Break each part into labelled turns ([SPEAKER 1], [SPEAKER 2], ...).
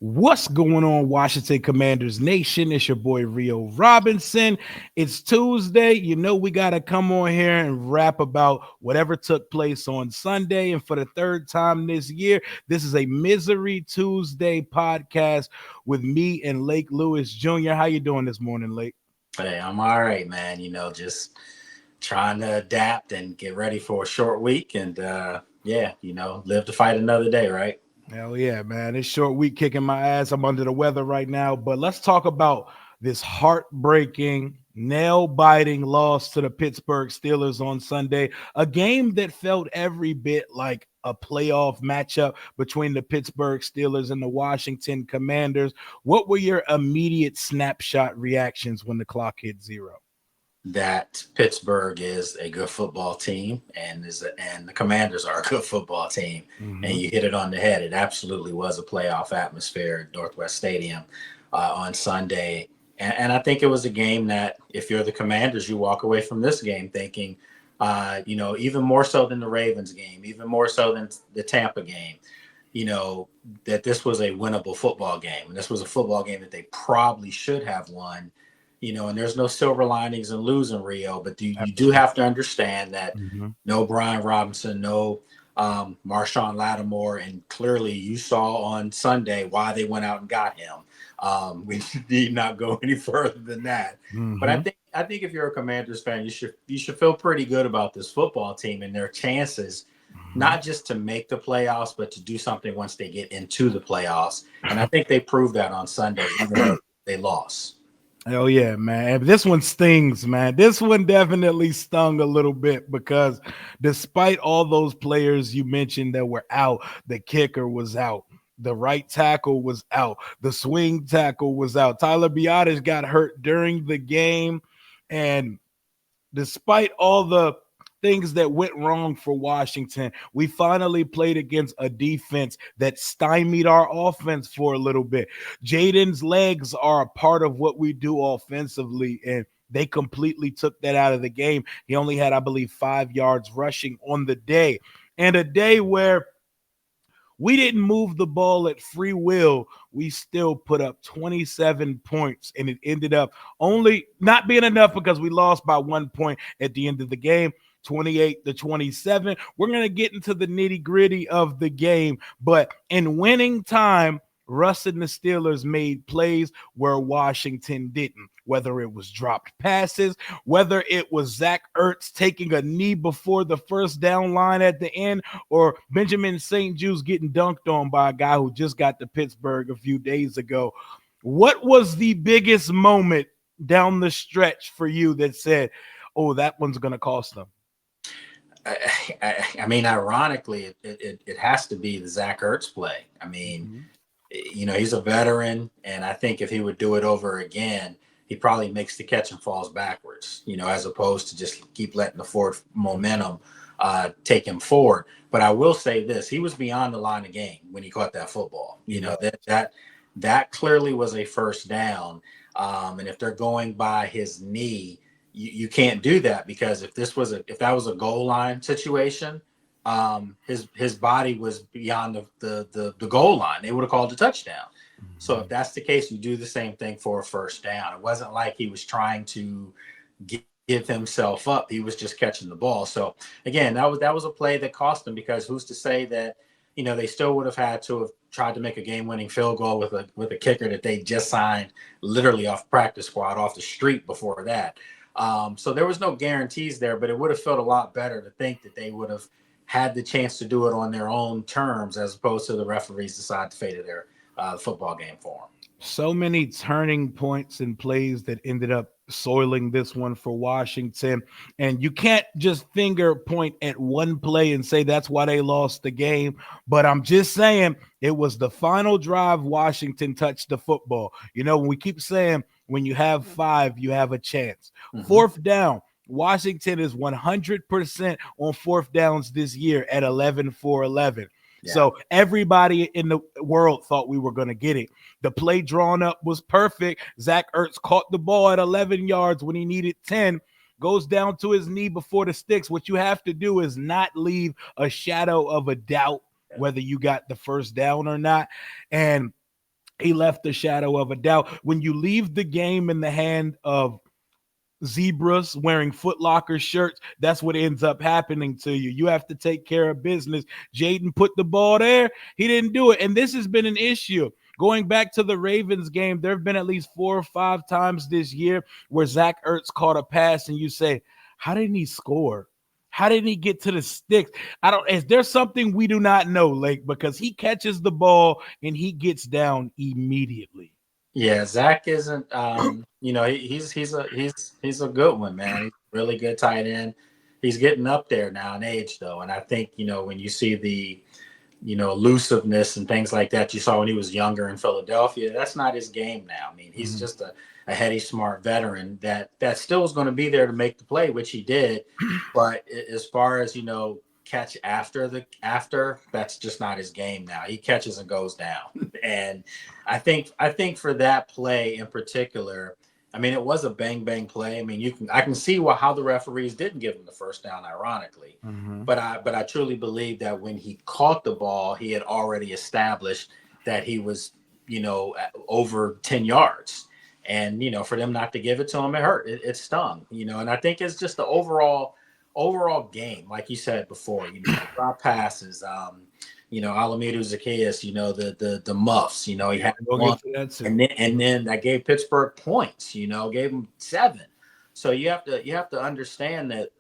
[SPEAKER 1] What's going on, Washington Commanders Nation? It's your boy Rio Robinson. It's Tuesday. You know, we got to come on here and rap about whatever took place on Sunday. And for the third time this year, this is a Misery Tuesday podcast with me and Lake Lewis Jr. How you doing this morning, Lake?
[SPEAKER 2] Hey, I'm all right, man. Just trying to adapt and get ready for a short week and live to fight another day, right?
[SPEAKER 1] Hell yeah, man. It's short week kicking my ass. I'm under the weather right now. But let's talk about this heartbreaking, nail-biting loss to the Pittsburgh Steelers on Sunday. A game that felt every bit like a playoff matchup between the Pittsburgh Steelers and the Washington Commanders. What were your immediate snapshot reactions when the clock hit zero?
[SPEAKER 2] That Pittsburgh is a good football team and the Commanders are a good football team.
[SPEAKER 1] Mm-hmm.
[SPEAKER 2] And you hit it on the head. It absolutely was a playoff atmosphere at Northwest Stadium on Sunday. And I think it was a game that if you're the Commanders, you walk away from this game thinking, even more so than the Ravens game, even more so than the Tampa game, that this was a winnable football game. And this was a football game that they probably should have won. And there's no silver linings in losing, Rio, but you do have to understand that no Brian Robinson, no Marshawn Lattimore, and clearly you saw on Sunday why they went out and got him. We need not go any further than that. But I think if you're a Commanders fan, you should feel pretty good about this football team and their chances, not just to make the playoffs, but to do something once they get into the playoffs. And I think they proved that on Sunday, even though they lost.
[SPEAKER 1] Oh, yeah, man. This one stings, man. This one definitely stung a little bit because despite all those players you mentioned that were out, the kicker was out. The right tackle was out. The swing tackle was out. Tyler Biotis got hurt during the game. And despite all the things that went wrong for Washington, we finally played against a defense that stymied our offense for a little bit. Jaden's legs are a part of what we do offensively, and they completely took that out of the game. He only had, I believe, 5 yards rushing on the day, and a day where we didn't move the ball at free will. We still put up 27 points, and it ended up only not being enough because we lost by 1 point at the end of the game. 28-27. We're going to get into the nitty-gritty of the game, but in winning time, Russ and the Steelers made plays where Washington didn't, whether it was dropped passes, whether it was Zach Ertz taking a knee before the first down line at the end, or Benjamin St. Juste getting dunked on by a guy who just got to Pittsburgh a few days ago. What was the biggest moment down the stretch for you that said, oh, that one's going to cost them?
[SPEAKER 2] I mean, ironically, it has to be the Zach Ertz play. I mean, he's a veteran, and I think if he would do it over again, he probably makes the catch and falls backwards, as opposed to just keep letting the forward momentum take him forward. But I will say this, he was beyond the line of game when he caught that football. That clearly was a first down. And if they're going by his knee, you can't do that, because if that was a goal line situation, his body was beyond the goal line. They would have called a touchdown. So if that's the case, you do the same thing for a first down. It wasn't like he was trying to give himself up. He was just catching the ball. So again, that was a play that cost them, because who's to say that they still would have had to have tried to make a game-winning field goal with a kicker that they just signed literally off practice squad, off the street before that. So there was no guarantees there, but it would have felt a lot better to think that they would have had the chance to do it on their own terms, as opposed to the referees decide to fade their football game for them.
[SPEAKER 1] So many turning points and plays that ended up soiling this one for Washington. And you can't just finger point at one play and say that's why they lost the game. But I'm just saying it was the final drive Washington touched the football. When we keep saying when you have 5, you have a chance. Fourth down, Washington is 100% on fourth downs this year at 11 for 11. Yeah. So everybody in the world thought we were going to get it. The play drawn up was perfect. Zach Ertz caught the ball at 11 yards when he needed 10, goes down to his knee before the sticks. What you have to do is not leave a shadow of a doubt whether you got the first down or not. And He left the shadow of a doubt. When you leave the game in the hand of zebras wearing Foot Locker shirts, that's what ends up happening to you. You have to take care of business. Jaden put the ball there. He didn't do it. And this has been an issue. Going back to the Ravens game, there have been at least 4 or 5 times this year where Zach Ertz caught a pass and you say, how didn't he score? How did he get to the sticks? I don't. Is there something we do not know, Lake? Because he catches the ball and he gets down immediately.
[SPEAKER 2] Yeah, Zach isn't. He's a good one, man. He's a really good tight end. He's getting up there now in age, though, and I think when you see the elusiveness and things like that you saw when he was younger in Philadelphia, that's not his game now. I mean, he's just a heady, smart veteran that still is going to be there to make the play, which he did. But as far as catch after, that's just not his game now. He catches and goes down. And I think for that play in particular, I mean, it was a bang bang play. I mean, I can see how the referees didn't give him the first down, ironically.
[SPEAKER 1] Mm-hmm.
[SPEAKER 2] But I truly believe that when he caught the ball, he had already established that he was, over 10 yards. And, for them not to give it to him, it hurt. It stung, and I think it's just the overall game, like you said before, drop passes, Alameda Zacchaeus, the muffs, he had
[SPEAKER 1] We'll
[SPEAKER 2] one,
[SPEAKER 1] get to that too.
[SPEAKER 2] and that gave Pittsburgh points, gave them 7. So you have to understand that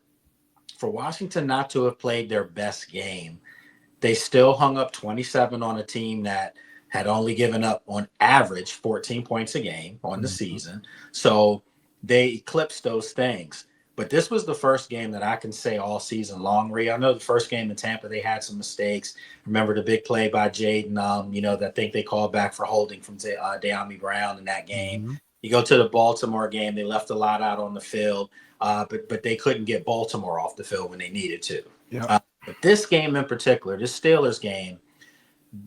[SPEAKER 2] for Washington not to have played their best game, they still hung up 27 on a team that had only given up on average 14 points a game on the season. So they eclipsed those things. But this was the first game that I can say all season long, Rhea. I know the first game in Tampa, they had some mistakes. Remember the big play by Jaden, that I think they called back for holding from De'Ami Brown in that game.
[SPEAKER 1] Mm-hmm.
[SPEAKER 2] You go to the Baltimore game, they left a lot out on the field, but they couldn't get Baltimore off the field when they needed to.
[SPEAKER 1] Yeah.
[SPEAKER 2] But this game in particular, this Steelers game,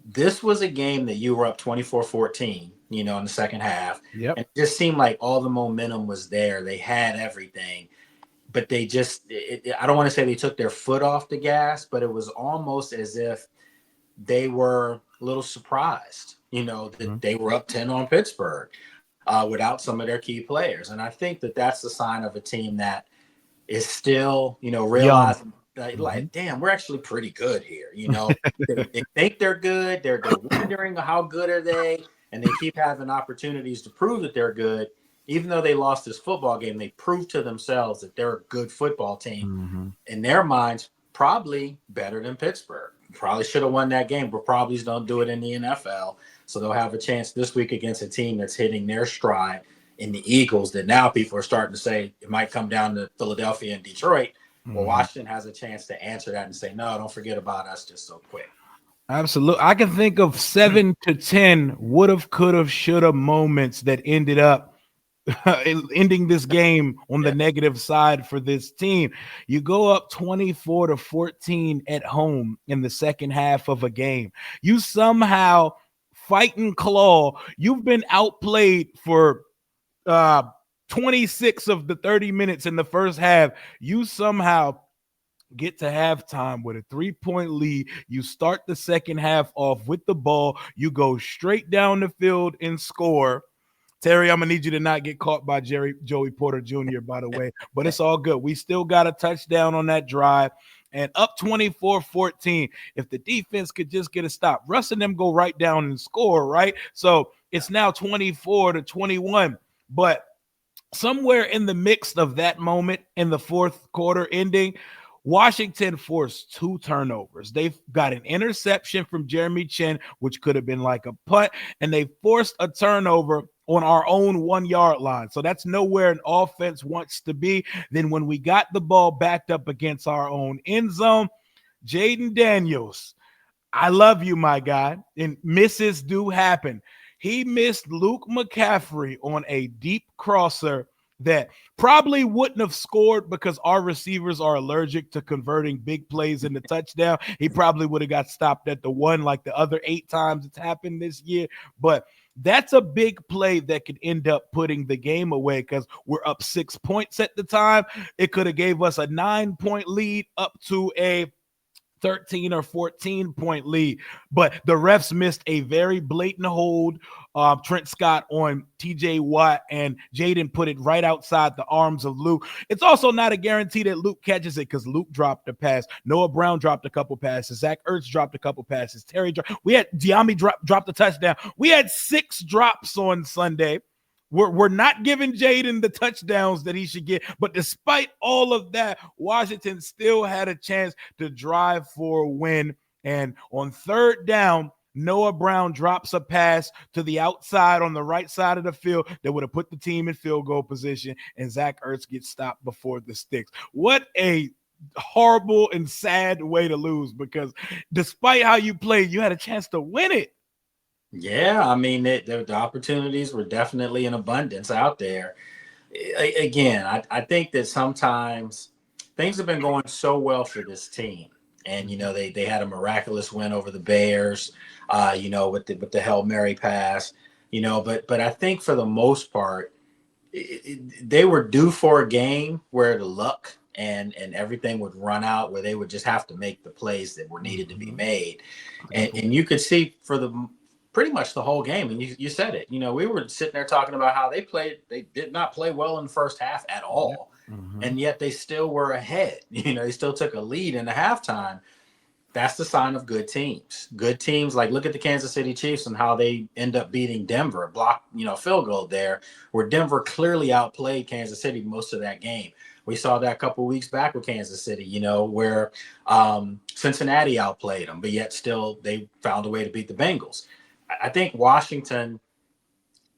[SPEAKER 2] this was a game that you were up 24-14, in the second half.
[SPEAKER 1] Yep.
[SPEAKER 2] And it just seemed like all the momentum was there. They had everything. But they just, I don't want to say they took their foot off the gas, but it was almost as if they were a little surprised, that they were up 10 on Pittsburgh without some of their key players. And I think that that's the sign of a team that is still, realizing like, damn, we're actually pretty good here. They think they're good. They're wondering how good are they, and they keep having opportunities to prove that they're good. Even though they lost this football game, they proved to themselves that they're a good football team. In their minds, probably better than Pittsburgh. Probably should have won that game, but probably don't do it in the NFL. So they'll have a chance this week against a team that's hitting their stride in the Eagles, that now people are starting to say it might come down to Philadelphia and Detroit. Well, Washington has a chance to answer that and say, no, don't forget about us just so quick.
[SPEAKER 1] Absolutely. I can think of 7 to 10 would have, could have, should have moments that ended up ending this game on the negative side for this team. You go up 24-14 at home in the second half of a game. You somehow fight and claw. You've been outplayed for 26 of the 30 minutes in the first half. You somehow get to halftime with a 3-point lead. You start the second half off with the ball. You go straight down the field and score. Terry, I'm going to need you to not get caught by Joey Porter Jr., by the way. But it's all good. We still got a touchdown on that drive. And up 24-14, if the defense could just get a stop. Russ and them go right down and score, right? So it's now 24-21. But somewhere in the mix of that moment in the fourth quarter ending, Washington forced 2 turnovers. They've got an interception from Jeremy Chin, which could have been like a punt, and they forced a turnover on our own 1-yard line. So that's nowhere an offense wants to be. Then when we got the ball backed up against our own end zone, Jaden Daniels, I love you, my guy, and misses do happen. He missed Luke McCaffrey on a deep crosser that probably wouldn't have scored because our receivers are allergic to converting big plays into touchdown. He probably would have got stopped at the 1 like the other 8 times it's happened this year. But that's a big play that could end up putting the game away because we're up 6 points at the time. It could have gave us a 9-point lead up to a 13 or 14-point lead. But the refs missed a very blatant hold. Trent Scott on TJ Watt, and Jaden put it right outside the arms of Luke. It's also not a guarantee that Luke catches it because Luke dropped a pass. Noah Brown dropped a couple passes. Zach Ertz dropped a couple passes. We had Diami dropped a touchdown. We had 6 drops on Sunday. We're not giving Jaden the touchdowns that he should get. But despite all of that, Washington still had a chance to drive for a win. And on third down, Noah Brown drops a pass to the outside on the right side of the field that would have put the team in field goal position. And Zach Ertz gets stopped before the sticks. What a horrible and sad way to lose, because despite how you played, you had a chance to win it.
[SPEAKER 2] Yeah, I mean, the opportunities were definitely in abundance out there. Again, I think that sometimes things have been going so well for this team. And, they had a miraculous win over the Bears, with the Hail Mary pass, but I think for the most part, they were due for a game where the luck and everything would run out, where they would just have to make the plays that were needed to be made. And you could see for pretty much the whole game. And you said it, we were sitting there talking about how they did not play well in the first half at all. Mm-hmm. And yet they still were ahead. They still took a lead in the halftime. That's the sign of good teams. Good teams, like look at the Kansas City Chiefs and how they end up beating Denver, block, field goal there, where Denver clearly outplayed Kansas City most of that game. We saw that a couple of weeks back with Kansas City, where Cincinnati outplayed them, but yet still they found a way to beat the Bengals. I think Washington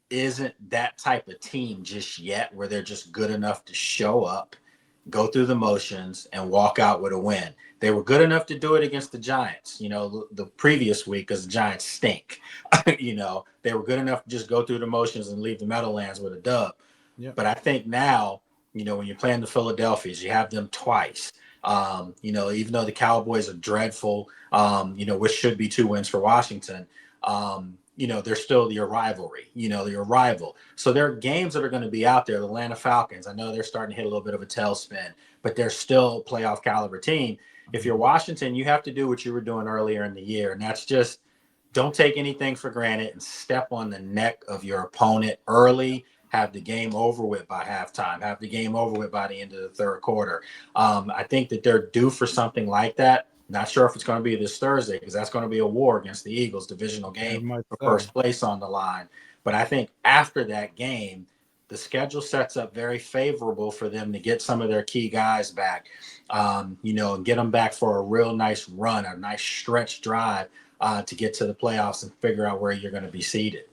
[SPEAKER 2] isn't that type of team just yet, where they're just good enough to show up, go through the motions, and walk out with a win. They were good enough to do it against the Giants, the previous week, because the Giants stink. They were good enough to just go through the motions and leave the Meadowlands with a dub. Yep. But I think now, when you're playing the Philadelphias, you have them twice. Even though the Cowboys are dreadful, which should be 2 wins for Washington, they're still your rivalry, your rival. So there are games that are going to be out there. The Atlanta Falcons, I know they're starting to hit a little bit of a tailspin, but they're still a playoff caliber team. If you're Washington, you have to do what you were doing earlier in the year. And that's just, don't take anything for granted and step on the neck of your opponent early. Have the game over with by halftime. Have the game over with by the end of the third quarter. I think that they're due for something like that. Not sure if it's going to be this Thursday, because that's going to be a war against the Eagles, divisional game for first place on the line. But I think after that game, the schedule sets up very favorable for them to get some of their key guys back, and get them back for a real nice run, a nice stretch drive to get to the playoffs and figure out where you're going to be seated.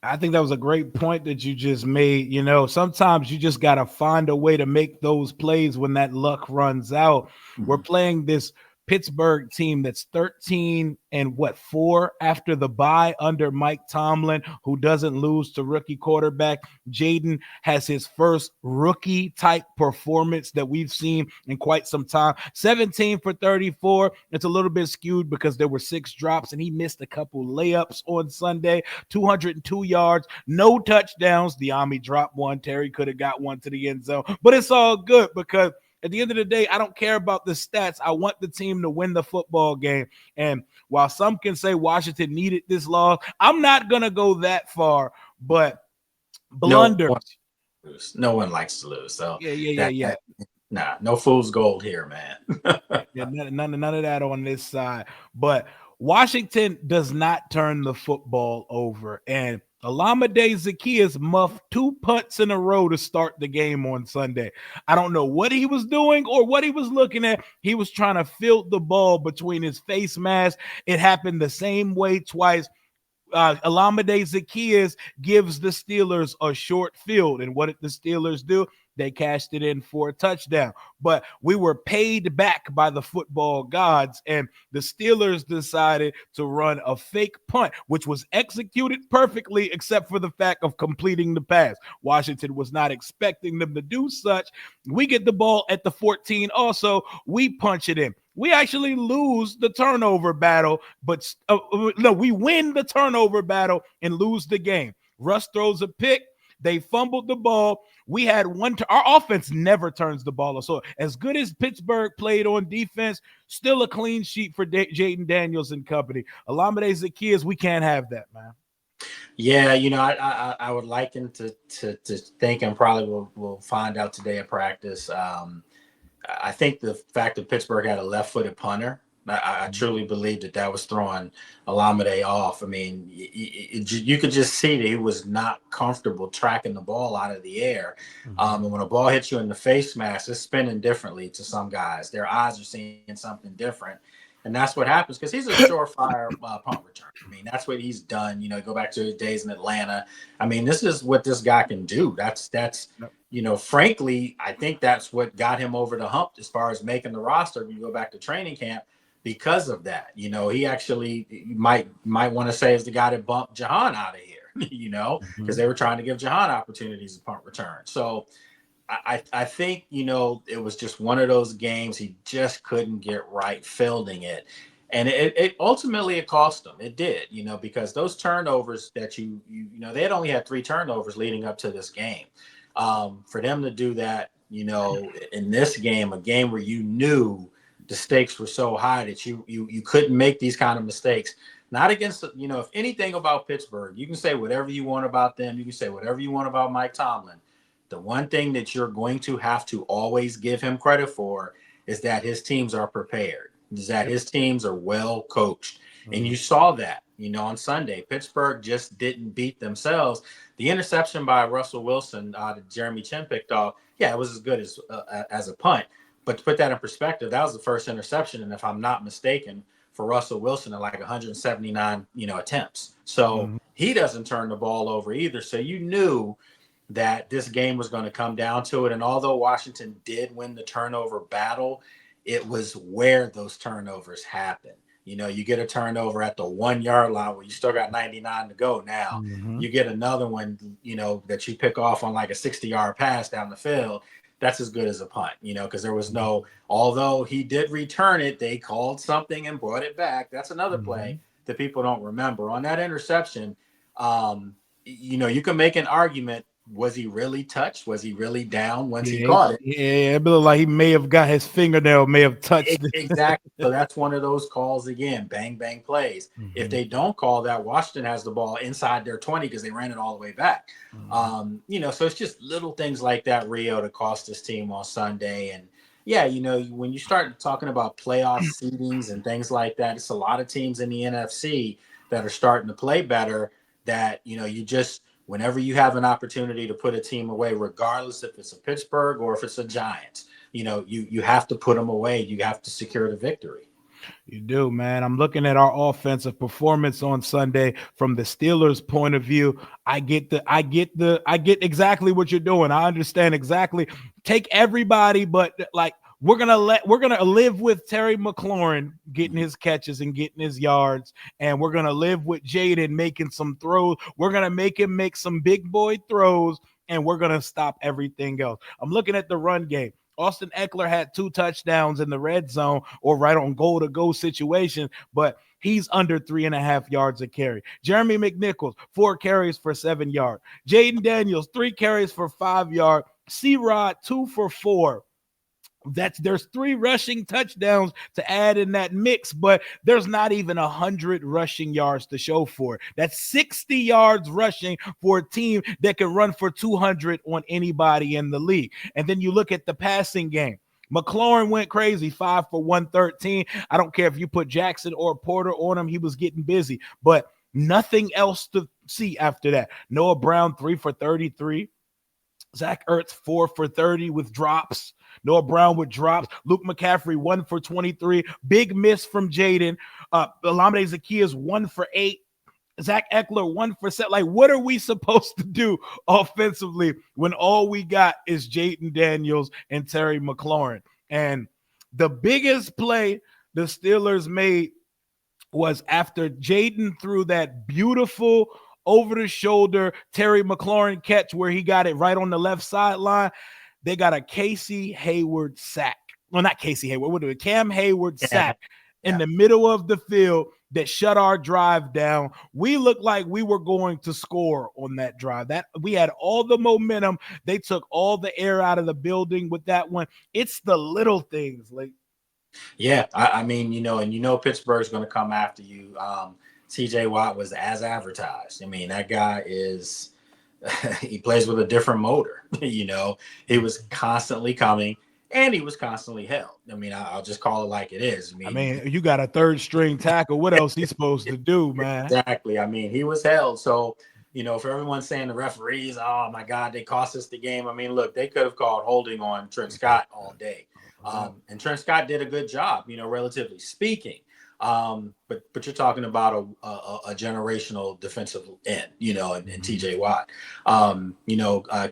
[SPEAKER 1] I think that was a great point that you just made. Sometimes you just got to find a way to make those plays when that luck runs out. Mm-hmm. We're playing this Pittsburgh team that's 13-4 after the bye under Mike Tomlin, who doesn't lose to rookie quarterback. Jaden has his first rookie type performance that we've seen in quite some time. 17 for 34. It's a little bit skewed because there were 6 drops and he missed a couple layups on Sunday. 202 yards, no touchdowns. Diami dropped one. Terry could have got one to the end zone, but it's all good because at the end of the day, I don't care about the stats. I want the team to win the football game. And while some can say Washington needed this loss, I'm not going to go that far. But blunders.
[SPEAKER 2] No one likes to lose. So
[SPEAKER 1] yeah.
[SPEAKER 2] No fool's gold here, man.
[SPEAKER 1] None of that on this side. But Washington does not turn the football over. And Olamide Zaccheaus muffed 2 punts in a row to start the game on Sunday. I don't know what he was doing or what he was looking at. He was trying to field the ball between his face mask. It happened the same way twice. Olamide Zaccheaus gives the Steelers a short field. And what did the Steelers do? They cashed it in for a touchdown. But we were paid back by the football gods, and the Steelers decided to run a fake punt, which was executed perfectly except for the fact of completing the pass. Washington was not expecting them to do such. We get the ball at the 14 also. We punch it in. We actually lose the turnover battle, but we win the turnover battle and lose the game. Russ throws a pick. They fumbled the ball. We had our offense never turns the ball. So as good as Pittsburgh played on defense, still a clean sheet for Jaden Daniels and company. Alameda Zaccheaus, we can't have that, man.
[SPEAKER 2] Yeah, I would like him to think, and probably we'll find out today at practice. I think the fact that Pittsburgh had a left-footed punter, I truly believe that was throwing Alameda off. I mean, you could just see that he was not comfortable tracking the ball out of the air. And when a ball hits you in the face mask, it's spinning differently to some guys. Their eyes are seeing something different. And that's what happens because he's a surefire punt return. I mean, that's what he's done. Go back to his days in Atlanta. I mean, this is what this guy can do. That's frankly, I think that's what got him over the hump as far as making the roster. When you go back to training camp, because of that, he actually might want to say is the guy that bumped Jahan out of here, because they were trying to give Jahan opportunities to punt return. So I think, it was just one of those games he just couldn't get right fielding it. And it ultimately it cost them. It did, because those turnovers that they had only had 3 turnovers leading up to this game. For them to do that, in this game, a game where you knew the stakes were so high that you couldn't make these kind of mistakes. Not against, if anything about Pittsburgh, you can say whatever you want about them. You can say whatever you want about Mike Tomlin. The one thing that you're going to have to always give him credit for is that his teams are prepared, is that his teams are well coached. And you saw that, on Sunday. Pittsburgh just didn't beat themselves. The interception by Russell Wilson that Jeremy Chin picked off, yeah, it was as good as a punt. But to put that in perspective, that was the first interception, and if I'm not mistaken, for Russell Wilson at like 179, attempts. So he doesn't turn the ball over either. So you knew that this game was going to come down to it. And although Washington did win the turnover battle, it was where those turnovers happen. You get a turnover at the 1 yard line where you still got 99 to go. Now you get another one, that you pick off on like a 60-yard pass down the field. That's as good as a punt, because there was although he did return it, they called something and brought it back. That's another play that people don't remember. On that interception, you can make an argument. Was he really touched? Was he really down once he caught it?
[SPEAKER 1] Yeah, it looked like he may have got his fingernail, may have touched it.
[SPEAKER 2] Exactly. So that's one of those calls again, bang, bang plays. If they don't call that, Washington has the ball inside their 20 because they ran it all the way back. So it's just little things like that, Rio, to cost this team on Sunday. And yeah, when you start talking about playoff seedings and things like that, it's a lot of teams in the NFC that are starting to play better that, you just, whenever you have an opportunity to put a team away, regardless if it's a Pittsburgh or if it's a Giants, you have to put them away. You have to secure the victory.
[SPEAKER 1] You do, man. I'm looking at our offensive performance on Sunday from the Steelers' point of view. I get exactly what you're doing. I understand exactly. Take everybody, but like we're gonna live with Terry McLaurin getting his catches and getting his yards, and we're gonna live with Jaden making some throws. We're gonna make him make some big boy throws, and we're gonna stop everything else. I'm looking at the run game. Austin Eckler had 2 touchdowns in the red zone or right on goal-to-go situation, but he's under 3.5 yards a carry. Jeremy McNichols, 4 carries for 7 yards. Jaden Daniels, 3 carries for 5 yards. C-Rod, 2 for 4. There's 3 rushing touchdowns to add in that mix, but there's not even 100 rushing yards to show for it. That's 60 yards rushing for a team that can run for 200 on anybody in the league. And then you look at the passing game. McLaurin went crazy, 5 for 113. I don't care if you put Jackson or Porter on him, he was getting busy, but nothing else to see after that. Noah Brown, 3 for 33. Zach Ertz, 4 for 30 with drops. Noah Brown with drops. Luke McCaffrey, 1 for 23. Big miss from Jaden. Alameda Zaccheaus, 1 for 8. Zach Eckler, 1 for 7. Like, what are we supposed to do offensively when all we got is Jaden Daniels and Terry McLaurin? And the biggest play the Steelers made was after Jaden threw that beautiful over-the-shoulder Terry McLaurin catch where he got it right on the left sideline. They got a Casey Hayward sack. Well, not Casey Hayward. What do it? Cam Hayward sack in the middle of the field. that shut our drive down. We looked like we were going to score on that drive. That we had all the momentum. They took all the air out of the building with that one. It's the little things like
[SPEAKER 2] Yeah, I mean, and Pittsburgh's going to come after you. TJ Watt was as advertised. I mean, that guy is he plays with a different motor. He was constantly coming and he was constantly held. I mean, I'll just call it like it is. I
[SPEAKER 1] I
[SPEAKER 2] mean,
[SPEAKER 1] mean, you got a third string tackle. What else he's supposed to do, man?
[SPEAKER 2] exactly. I mean, he was held. So, for everyone saying the referees, oh my God, they cost us the game. I mean, look, they could have called holding on Trent Scott all day. And Trent Scott did a good job, relatively speaking. But you're talking about a generational defensive end, and TJ Watt.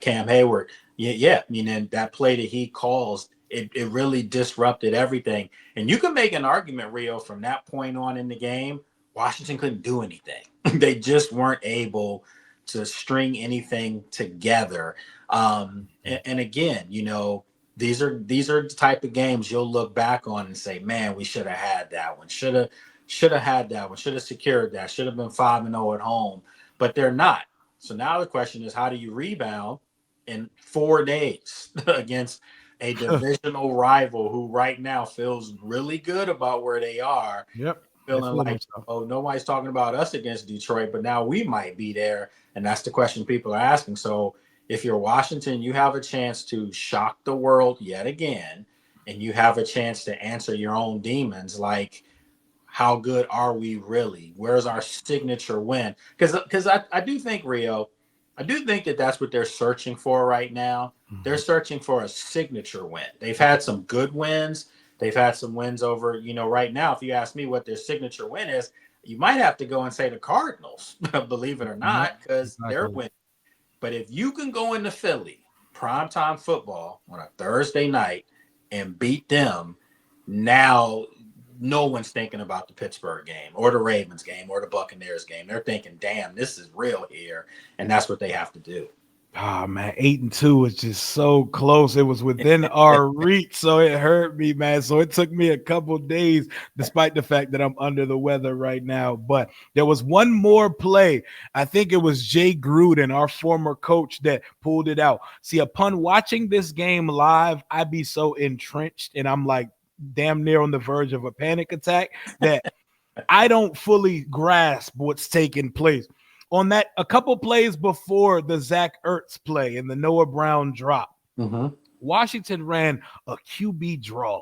[SPEAKER 2] Cam Hayward. Yeah. I mean, and that play that he calls, it really disrupted everything. And you can make an argument, Rio, from that point on in the game, Washington couldn't do anything. They just weren't able to string anything together. And again, these are the type of games you'll look back on and say, man, we should have had that one. Should have had that one. Should have secured that. Should have been 5-0 at home. But they're not. So now the question is, how do you rebound in 4 days against a divisional rival who right now feels really good about where they are?
[SPEAKER 1] Yep.
[SPEAKER 2] Feeling like, oh, nobody's talking about us against Detroit, but now we might be there. And that's the question people are asking. So if you're Washington, you have a chance to shock the world yet again, and you have a chance to answer your own demons. Like, how good are we really? Where's our signature win? Because I do think, Rio, I do think that that's what they're searching for right now. They're searching for a signature win. They've had some good wins. They've had some wins over, right now, if you ask me what their signature win is, you might have to go and say the Cardinals, believe it or not, because they're winning. But if you can go into Philly, primetime football on a Thursday night and beat them, now no one's thinking about the Pittsburgh game or the Ravens game or the Buccaneers game. They're thinking, damn, this is real here. And that's what they have to do.
[SPEAKER 1] Oh man, 8-2 was just so close. It was within our reach, so it hurt me, man. So it took me a couple days, despite the fact that I'm under the weather right now. But there was one more play. I think it was Jay Gruden, our former coach, that pulled it out. See, upon watching this game live, I'd be so entrenched, and I'm like damn near on the verge of a panic attack that I don't fully grasp what's taking place. On that, a couple plays before the Zach Ertz play and the Noah Brown drop, Washington ran a QB draw.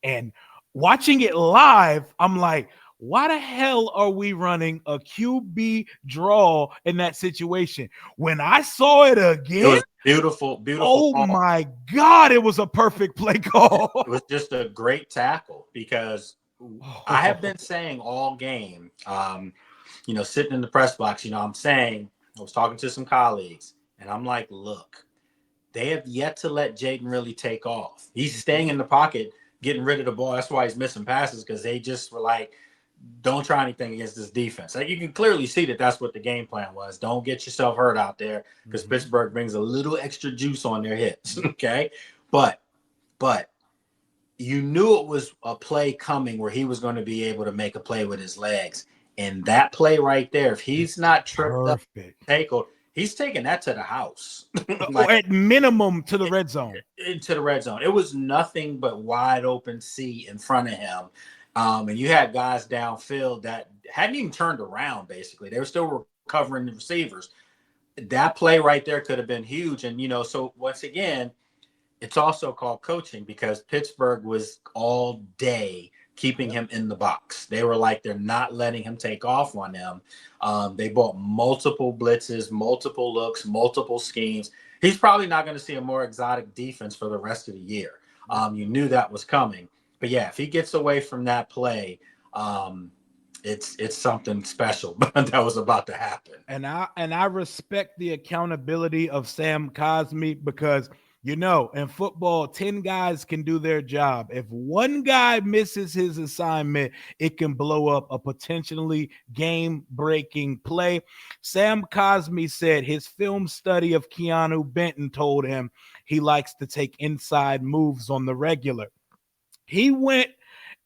[SPEAKER 1] And watching it live, I'm like, why the hell are we running a QB draw in that situation? When I saw it again,
[SPEAKER 2] it was beautiful.
[SPEAKER 1] Oh
[SPEAKER 2] call.
[SPEAKER 1] My God, it was a perfect play call.
[SPEAKER 2] It was just a great tackle because I have been saying all game, sitting in the press box, I'm saying, I was talking to some colleagues and I'm like, look, they have yet to let Jaden really take off. He's staying in the pocket, getting rid of the ball. That's why he's missing passes, because they just were like, don't try anything against this defense. Like, you can clearly see that that's what the game plan was. Don't get yourself hurt out there, because Pittsburgh brings a little extra juice on their hits. Okay. But you knew it was a play coming where he was going to be able to make a play with his legs. And that play right there, if he's not tripped up, he's taking that to the house.
[SPEAKER 1] Or at minimum to the red zone.
[SPEAKER 2] Into the red zone. It was nothing but wide open sea in front of him. And you had guys downfield that hadn't even turned around, basically. They were still recovering the receivers. That play right there could have been huge. And, so once again, it's also called coaching, because Pittsburgh was all day keeping him in the box. They were like, they're not letting him take off on them. They bought multiple blitzes, multiple looks, multiple schemes. He's probably not going to see a more exotic defense for the rest of the year. You knew that was coming. But yeah, if he gets away from that play, it's something special that was about to happen.
[SPEAKER 1] And I respect the accountability of Sam Cosmi, because in football, 10 guys can do their job. If one guy misses his assignment, it can blow up a potentially game-breaking play. Sam Cosmi said his film study of Keanu Benton told him he likes to take inside moves on the regular. He went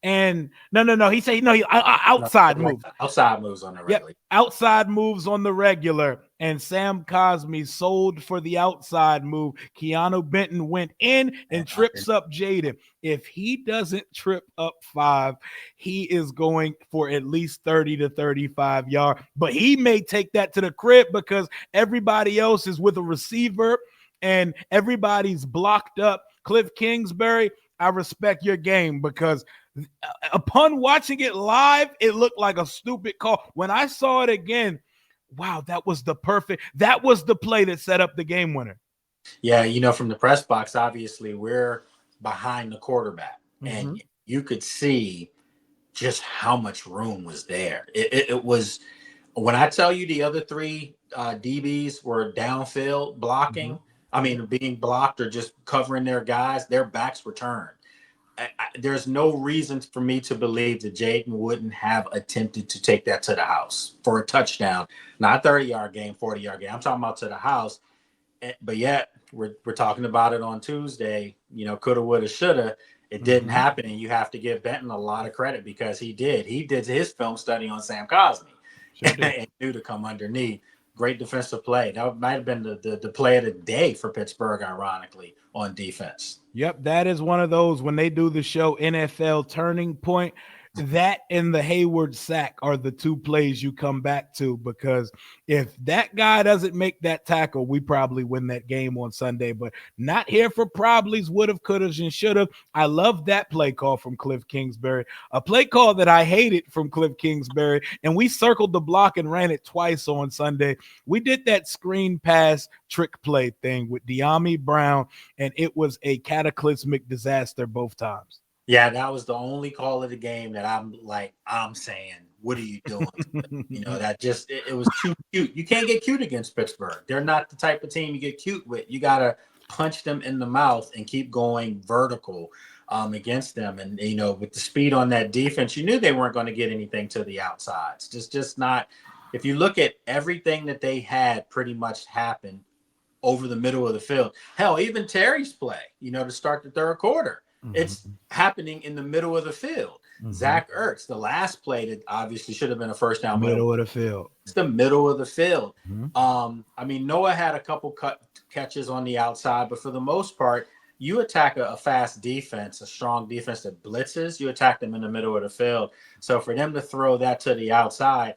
[SPEAKER 1] And no. He said no.
[SPEAKER 2] No,
[SPEAKER 1] Outside
[SPEAKER 2] like
[SPEAKER 1] moves.
[SPEAKER 2] outside moves on the
[SPEAKER 1] Yep.
[SPEAKER 2] regular.
[SPEAKER 1] Outside moves on the regular. And Sam Cosmi sold for the outside move. Keanu Benton went in and
[SPEAKER 2] And
[SPEAKER 1] trips up Jaden. If he doesn't trip up 5, he is going for at least 30 to 35 yards. But he may take that to the crib because everybody else is with a receiver and everybody's blocked up. Cliff Kingsbury, I respect your game because upon watching it live, it looked like a stupid call. When I saw it again, wow, that was the play that set up the game winner.
[SPEAKER 2] yeah, from the press box, obviously we're behind the quarterback,
[SPEAKER 1] Mm-hmm.
[SPEAKER 2] and you could see just how much room was there. It was when I tell you the other three DBs were downfield
[SPEAKER 1] Mm-hmm.
[SPEAKER 2] blocking. I mean, being blocked or just covering their guys, their backs were turned. There's no reason for me to believe that Jaden wouldn't have attempted to take that to the house for a touchdown, not 30-yard game, 40-yard game. I'm talking about to the house. But yet we're talking about it on Tuesday. Coulda, woulda, shoulda. It didn't
[SPEAKER 1] Mm-hmm.
[SPEAKER 2] happen, and you have to give Benton a lot of credit because he did. He did his film study on Sam Cosmi
[SPEAKER 1] Sure did.
[SPEAKER 2] and knew to come underneath. Great defensive play. That might have been the play of the day for Pittsburgh, ironically, on defense.
[SPEAKER 1] Yep, that is one of those when they do the show NFL Turning Point. That and the Hayward sack are the two plays you come back to because if that guy doesn't make that tackle, we probably win that game on Sunday. But not here for probablys, would have, could have, and should have. I love that play call from Cliff Kingsbury, a play call that I hated from Cliff Kingsbury. And we circled the block and ran it twice on Sunday. We did that screen pass trick play thing with De'Ami Brown, and it was a cataclysmic disaster both times.
[SPEAKER 2] Yeah, that was the only call of the game that I'm saying, what are you doing? That just it was too cute. You can't get cute against Pittsburgh. They're not the type of team you get cute with. You gotta punch them in the mouth and keep going vertical against them. And with the speed on that defense, you knew they weren't going to get anything to the outsides. Just not. If you look at everything that they had, pretty much happened over the middle of the field. Hell, even Terry's play, to start the third quarter. It's happening in the middle of the field. Zach Ertz, the last play that obviously should have been a first down.
[SPEAKER 1] Middle of the field.
[SPEAKER 2] It's the middle of the field. I mean, Noah had a couple catches on the outside, but for the most part, you attack a fast defense, a strong defense that blitzes, you attack them in the middle of the field. So for them to throw that to the outside,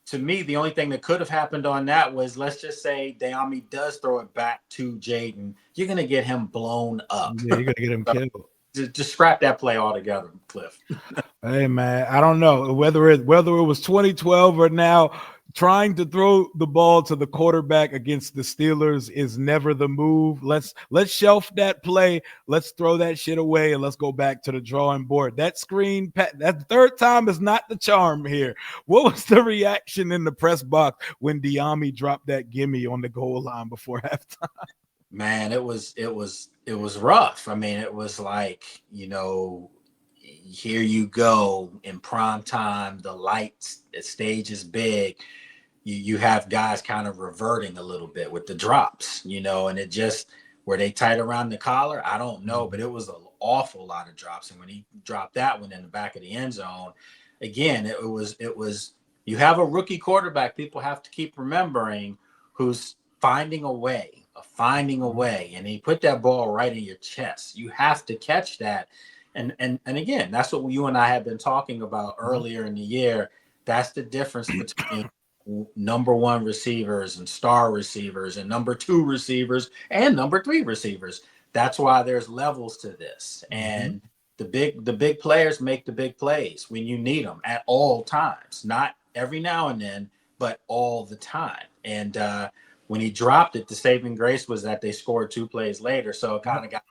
[SPEAKER 2] to me, the only thing that could have happened on that was, let's just say De'Ami does throw it back to Jaden. You're going to get him blown up.
[SPEAKER 1] Yeah, you're going to get him killed.
[SPEAKER 2] Just scrap that play altogether, Cliff.
[SPEAKER 1] Hey, man, I don't know whether it was 2012 or now. Trying to throw the ball to the quarterback against the Steelers is never the move. Let's shelf that play. Let's throw that shit away and let's go back to the drawing board. That screen, that third time is not the charm here. What was the reaction in the press box when De'Ami dropped that gimme on the goal line before halftime?
[SPEAKER 2] Man, it was rough. I mean, it was like, here you go in prime time. The lights, the stage is big. You have guys kind of reverting a little bit with the drops, and it just, were they tight around the collar? I don't know, but it was an awful lot of drops. And when he dropped that one in the back of the end zone, again, it was, you have a rookie quarterback, people have to keep remembering, who's finding a way, and he put that ball right in your chest. You have to catch that. And again, that's what you and I have been talking about earlier in the year. That's the difference between number one receivers and star receivers and number two receivers and number three receivers. That's why there's levels to this. And the big players make the big plays when you need them at all times, not every now and then, but all the time. And when he dropped it, the saving grace was that they scored 2 plays later. So it kind of got,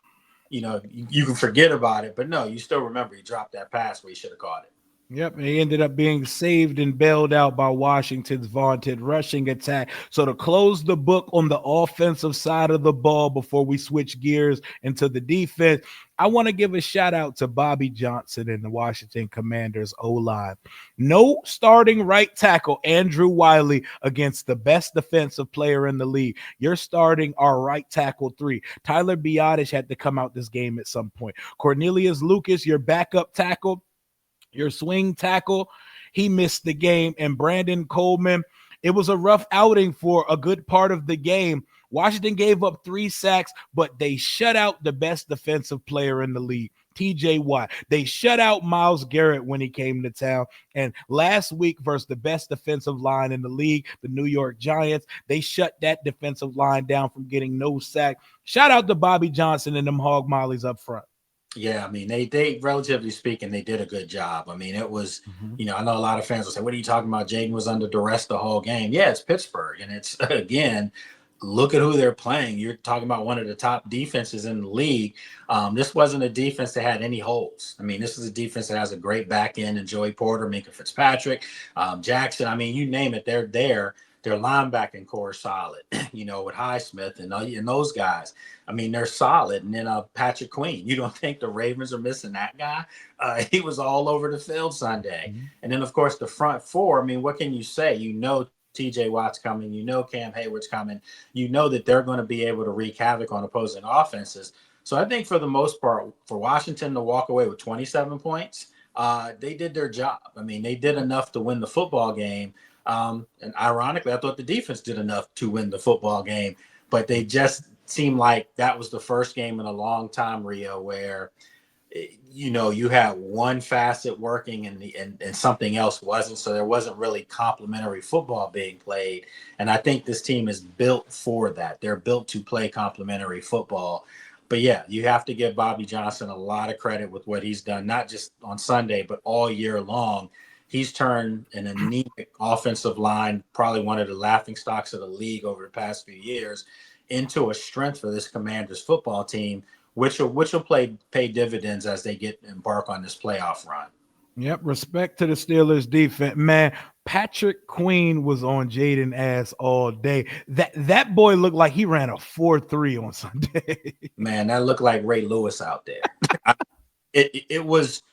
[SPEAKER 2] you can forget about it, but no, you still remember he dropped that pass where he should have caught it.
[SPEAKER 1] Yep, he ended up being saved and bailed out by Washington's vaunted rushing attack. So to close the book on the offensive side of the ball before we switch gears into the defense, I want to give a shout out to Bobby Johnson and the Washington Commanders O-line. No starting right tackle Andrew Wiley against the best defensive player in the league. You're starting our right tackle 3. Tyler Biadasz had to come out this game at some point. Cornelius Lucas, your backup tackle, Your swing tackle, he missed the game. And Brandon Coleman, it was a rough outing for a good part of the game. Washington gave up 3 sacks, but they shut out the best defensive player in the league, TJ Watt. They shut out Myles Garrett when he came to town. And last week, versus the best defensive line in the league, the New York Giants, they shut that defensive line down from getting no sack. Shout out to Bobby Johnson and them hog mollies up front.
[SPEAKER 2] Yeah, I mean, they relatively speaking, they did a good job. I mean, it was,
[SPEAKER 1] Mm-hmm.
[SPEAKER 2] I know a lot of fans will say, "What are you talking about? Jaden was under duress the whole game." Yeah, it's Pittsburgh, and it's again, look at who they're playing. You're talking about one of the top defenses in the league. This wasn't a defense that had any holes. I mean, this is a defense that has a great back end, and Joey Porter, Minka Fitzpatrick, Jackson. I mean, you name it, they're there. Their linebacking core is solid, with Highsmith and those guys. I mean, they're solid. And then Patrick Queen, you don't think the Ravens are missing that guy? He was all over the field Sunday.
[SPEAKER 1] Mm-hmm.
[SPEAKER 2] And then, of course, the front four. I mean, what can you say? TJ Watt's coming. Cam Hayward's coming. You know that they're going to be able to wreak havoc on opposing offenses. So I think for the most part, for Washington to walk away with 27 points, they did their job. I mean, they did enough to win the football game. And ironically, I thought the defense did enough to win the football game, but they just seemed like that was the first game in a long time, Rio, where you had one facet working and something else wasn't. So there wasn't really complementary football being played. And I think this team is built for that. They're built to play complementary football. But yeah, you have to give Bobby Johnson a lot of credit with what he's done, not just on Sunday, but all year long. He's turned an anemic offensive line, probably one of the laughing stocks of the league over the past few years, into a strength for this Commanders football team, which will pay dividends as they embark on this playoff run.
[SPEAKER 1] Yep, respect to the Steelers defense. Man, Patrick Queen was on Jaden ass all day. That boy looked like he ran a 4.3 on Sunday.
[SPEAKER 2] Man, that looked like Ray Lewis out there. It was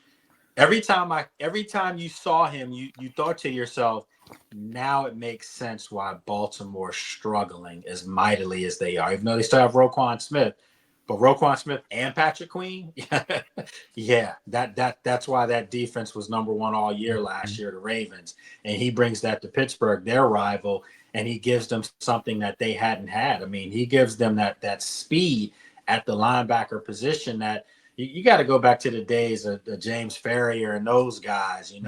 [SPEAKER 2] every time you saw him, you thought to yourself, now it makes sense why Baltimore's struggling as mightily as they are, even though they still have Roquan Smith. But Roquan Smith and Patrick Queen, yeah, that's why that defense was number one all year last year, the Ravens. And he brings that to Pittsburgh, their rival, and he gives them something that they hadn't had. I mean, he gives them that speed at the linebacker position that you got to go back to the days of James Ferrier and those guys, and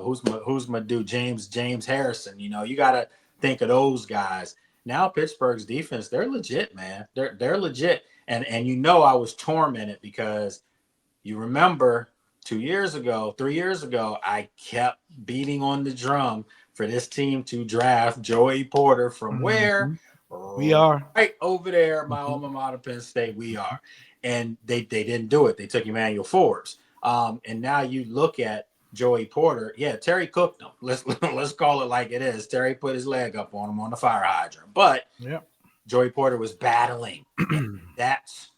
[SPEAKER 2] who's my dude, James Harrison. You got to think of those guys. Now Pittsburgh's defense, they're legit, man. They're legit. And I was tormented because you remember 3 years ago, I kept beating on the drum for this team to draft Joey Porter from where?
[SPEAKER 1] We are
[SPEAKER 2] right over there, my alma mater, Penn State. We are. And they didn't do it. They took Emmanuel Forbes. And now you look at Joey Porter. Yeah, Terry cooked him. Let's call it like it is. Terry put his leg up on him on the fire hydrant. But Joey Porter was battling. And that's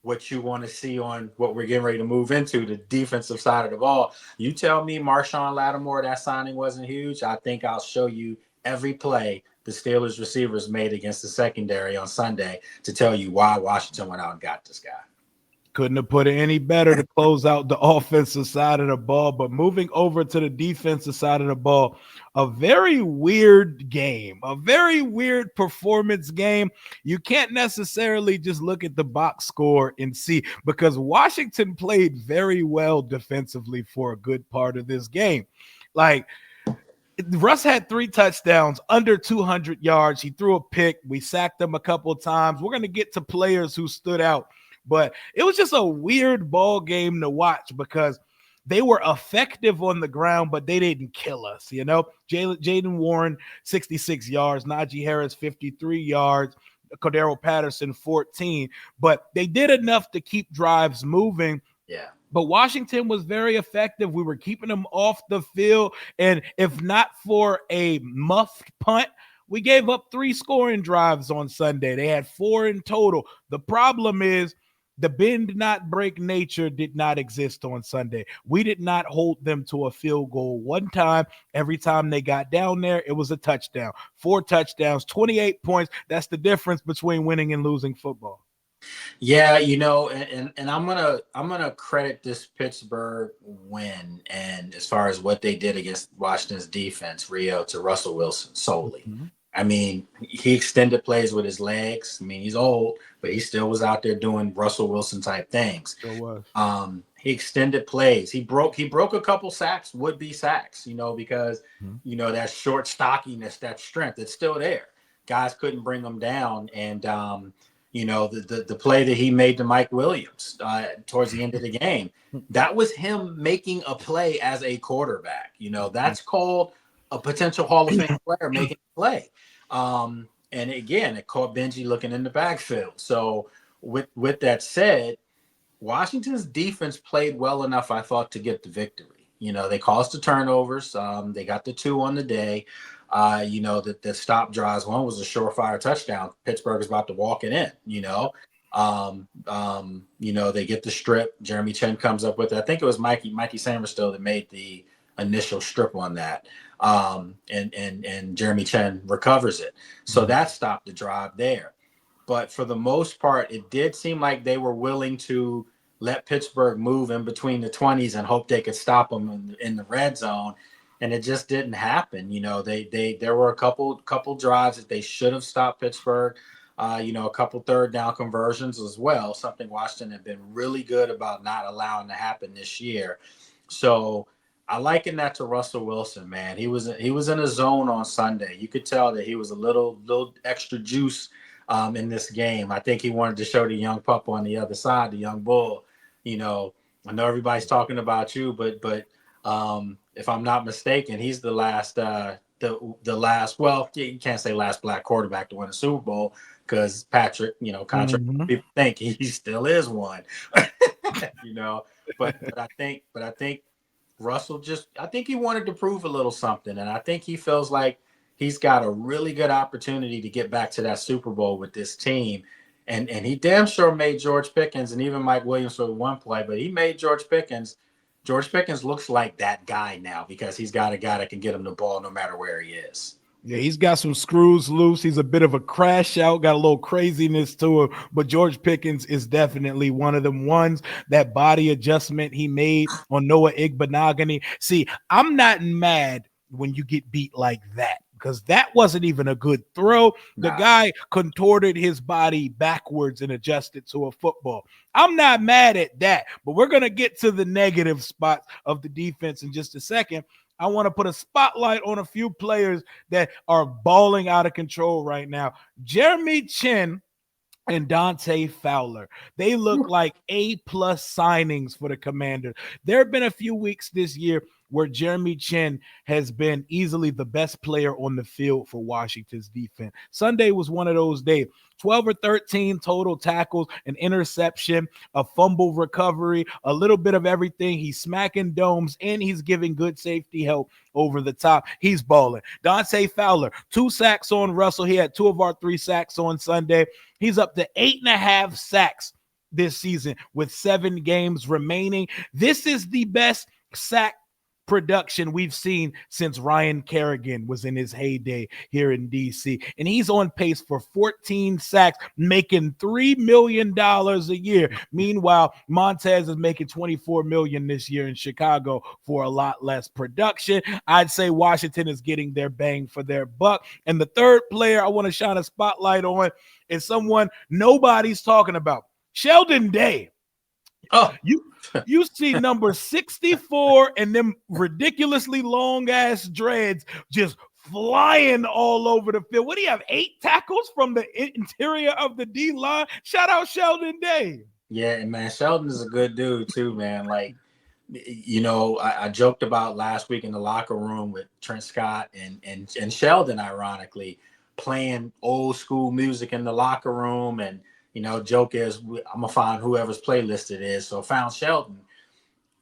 [SPEAKER 2] what you want to see on what we're getting ready to move into, the defensive side of the ball. You tell me Marshawn Lattimore, that signing wasn't huge. I think I'll show you every play the Steelers receivers made against the secondary on Sunday to tell you why Washington went out and got this guy.
[SPEAKER 1] Couldn't have put it any better to close out the offensive side of the ball. But moving over to the defensive side of the ball, a very weird game, a very weird performance game. You can't necessarily just look at the box score and see, because Washington played very well defensively for a good part of this game. Like, Russ had 3 touchdowns, under 200 yards. He threw a pick. We sacked him a couple of times. We're going to get to players who stood out. But it was just a weird ball game to watch because they were effective on the ground, but they didn't kill us. Jaden Warren, 66 yards, Najee Harris, 53 yards, Cordero Patterson, 14. But they did enough to keep drives moving.
[SPEAKER 2] Yeah.
[SPEAKER 1] But Washington was very effective. We were keeping them off the field. And if not for a muffed punt, we gave up 3 scoring drives on Sunday. They had 4 in total. The problem is, the bend not break nature did not exist on Sunday. We did not hold them to a field goal one time. Every time they got down there, it was a touchdown. 4 touchdowns, 28 points. That's the difference between winning and losing football.
[SPEAKER 2] Yeah, and I'm gonna credit this Pittsburgh win, and as far as what they did against Washington's defense, Rio, to Russell Wilson solely.
[SPEAKER 1] Mhm.
[SPEAKER 2] I mean, he extended plays with his legs. I mean, he's old, but he still was out there doing Russell Wilson type things.
[SPEAKER 1] Sure was.
[SPEAKER 2] He extended plays. He broke a couple sacks, would be sacks, because
[SPEAKER 1] Mhm.
[SPEAKER 2] that short stockiness, that strength, it's still there. Guys couldn't bring him down, and the play that he made to Mike Williams towards the end of the game, that was him making a play as a quarterback. That's called a potential Hall of Fame player making a play. And again, it caught Benji looking in the backfield. So with that said, Washington's defense played well enough, I thought, to get the victory. They caused the turnovers. They got the two on the day. The stop drives. One was a surefire touchdown. Pittsburgh is about to walk it in. They get the strip. Jeremy Chin comes up with it. I think it was Mikey Samerstill that made the initial strip on that. And Jeremy Chin recovers it. So that stopped the drive there. But for the most part, it did seem like they were willing to let Pittsburgh move in between the 20s and hope they could stop them in the red zone. And it just didn't happen. There were a couple drives that they should have stopped Pittsburgh. A couple third down conversions as well. Something Washington had been really good about not allowing to happen this year. So I liken that to Russell Wilson, man. He was in a zone on Sunday. You could tell that he was a little extra juice in this game. I think he wanted to show the young pup on the other side, the young bull. I know everybody's talking about you, but if I'm not mistaken, he's the last the last. Well, you can't say last black quarterback to win a Super Bowl because Patrick, contrary to what
[SPEAKER 1] Mhm.
[SPEAKER 2] people think, he still is one. you know, but I think Russell I think he wanted to prove a little something, and I think he feels like he's got a really good opportunity to get back to that Super Bowl with this team. And he damn sure made George Pickens and even Mike Williams for one play, but he made George Pickens. George Pickens looks like that guy now because he's got a guy that can get him the ball no matter where he is.
[SPEAKER 1] Yeah, he's got some screws loose. He's a bit of a crash out, got a little craziness to him. But George Pickens is definitely one of them ones. That body adjustment he made on Noah Igbenogany. See, I'm not mad when you get beat like that because that wasn't even a good throw. The
[SPEAKER 2] Nah.
[SPEAKER 1] guy contorted his body backwards and adjusted to a football. I'm not mad at that, but we're going to get to the negative spots of the defense in just a second. I want to put a spotlight on a few players that are balling out of control right now. Jeremy Chin and Dante Fowler. They look like A-plus signings for the Commanders. There have been a few weeks this year where Jeremy Chin has been easily the best player on the field for Washington's defense. Sunday was one of those days. 12 or 13 total tackles, an interception, a fumble recovery, a little bit of everything. He's smacking domes and he's giving good safety help over the top. He's balling. Dante Fowler, 2 sacks on Russell. He had 2 of our 3 sacks on Sunday. He's up to 8.5 sacks this season with 7 games remaining. This is the best sack production we've seen since Ryan Kerrigan was in his heyday here in DC. And he's on pace for 14 sacks, making $3 million a year. Meanwhile, Montez is making $24 million this year in Chicago for a lot less production. I'd say Washington is getting their bang for their buck. And the third player I want to shine a spotlight on is someone nobody's talking about. Sheldon Day.
[SPEAKER 2] Oh,
[SPEAKER 1] You see number 64 and them ridiculously long ass dreads just flying all over the field. What do you have? 8 tackles from the interior of the D line. Shout out Sheldon Day.
[SPEAKER 2] yeah, man. Sheldon is a good dude too, man. Like, I joked about last week in the locker room with Trent Scott and Sheldon, ironically, playing old school music in the locker room. And, joke is I'm going to find whoever's playlist it is. So I found Sheldon.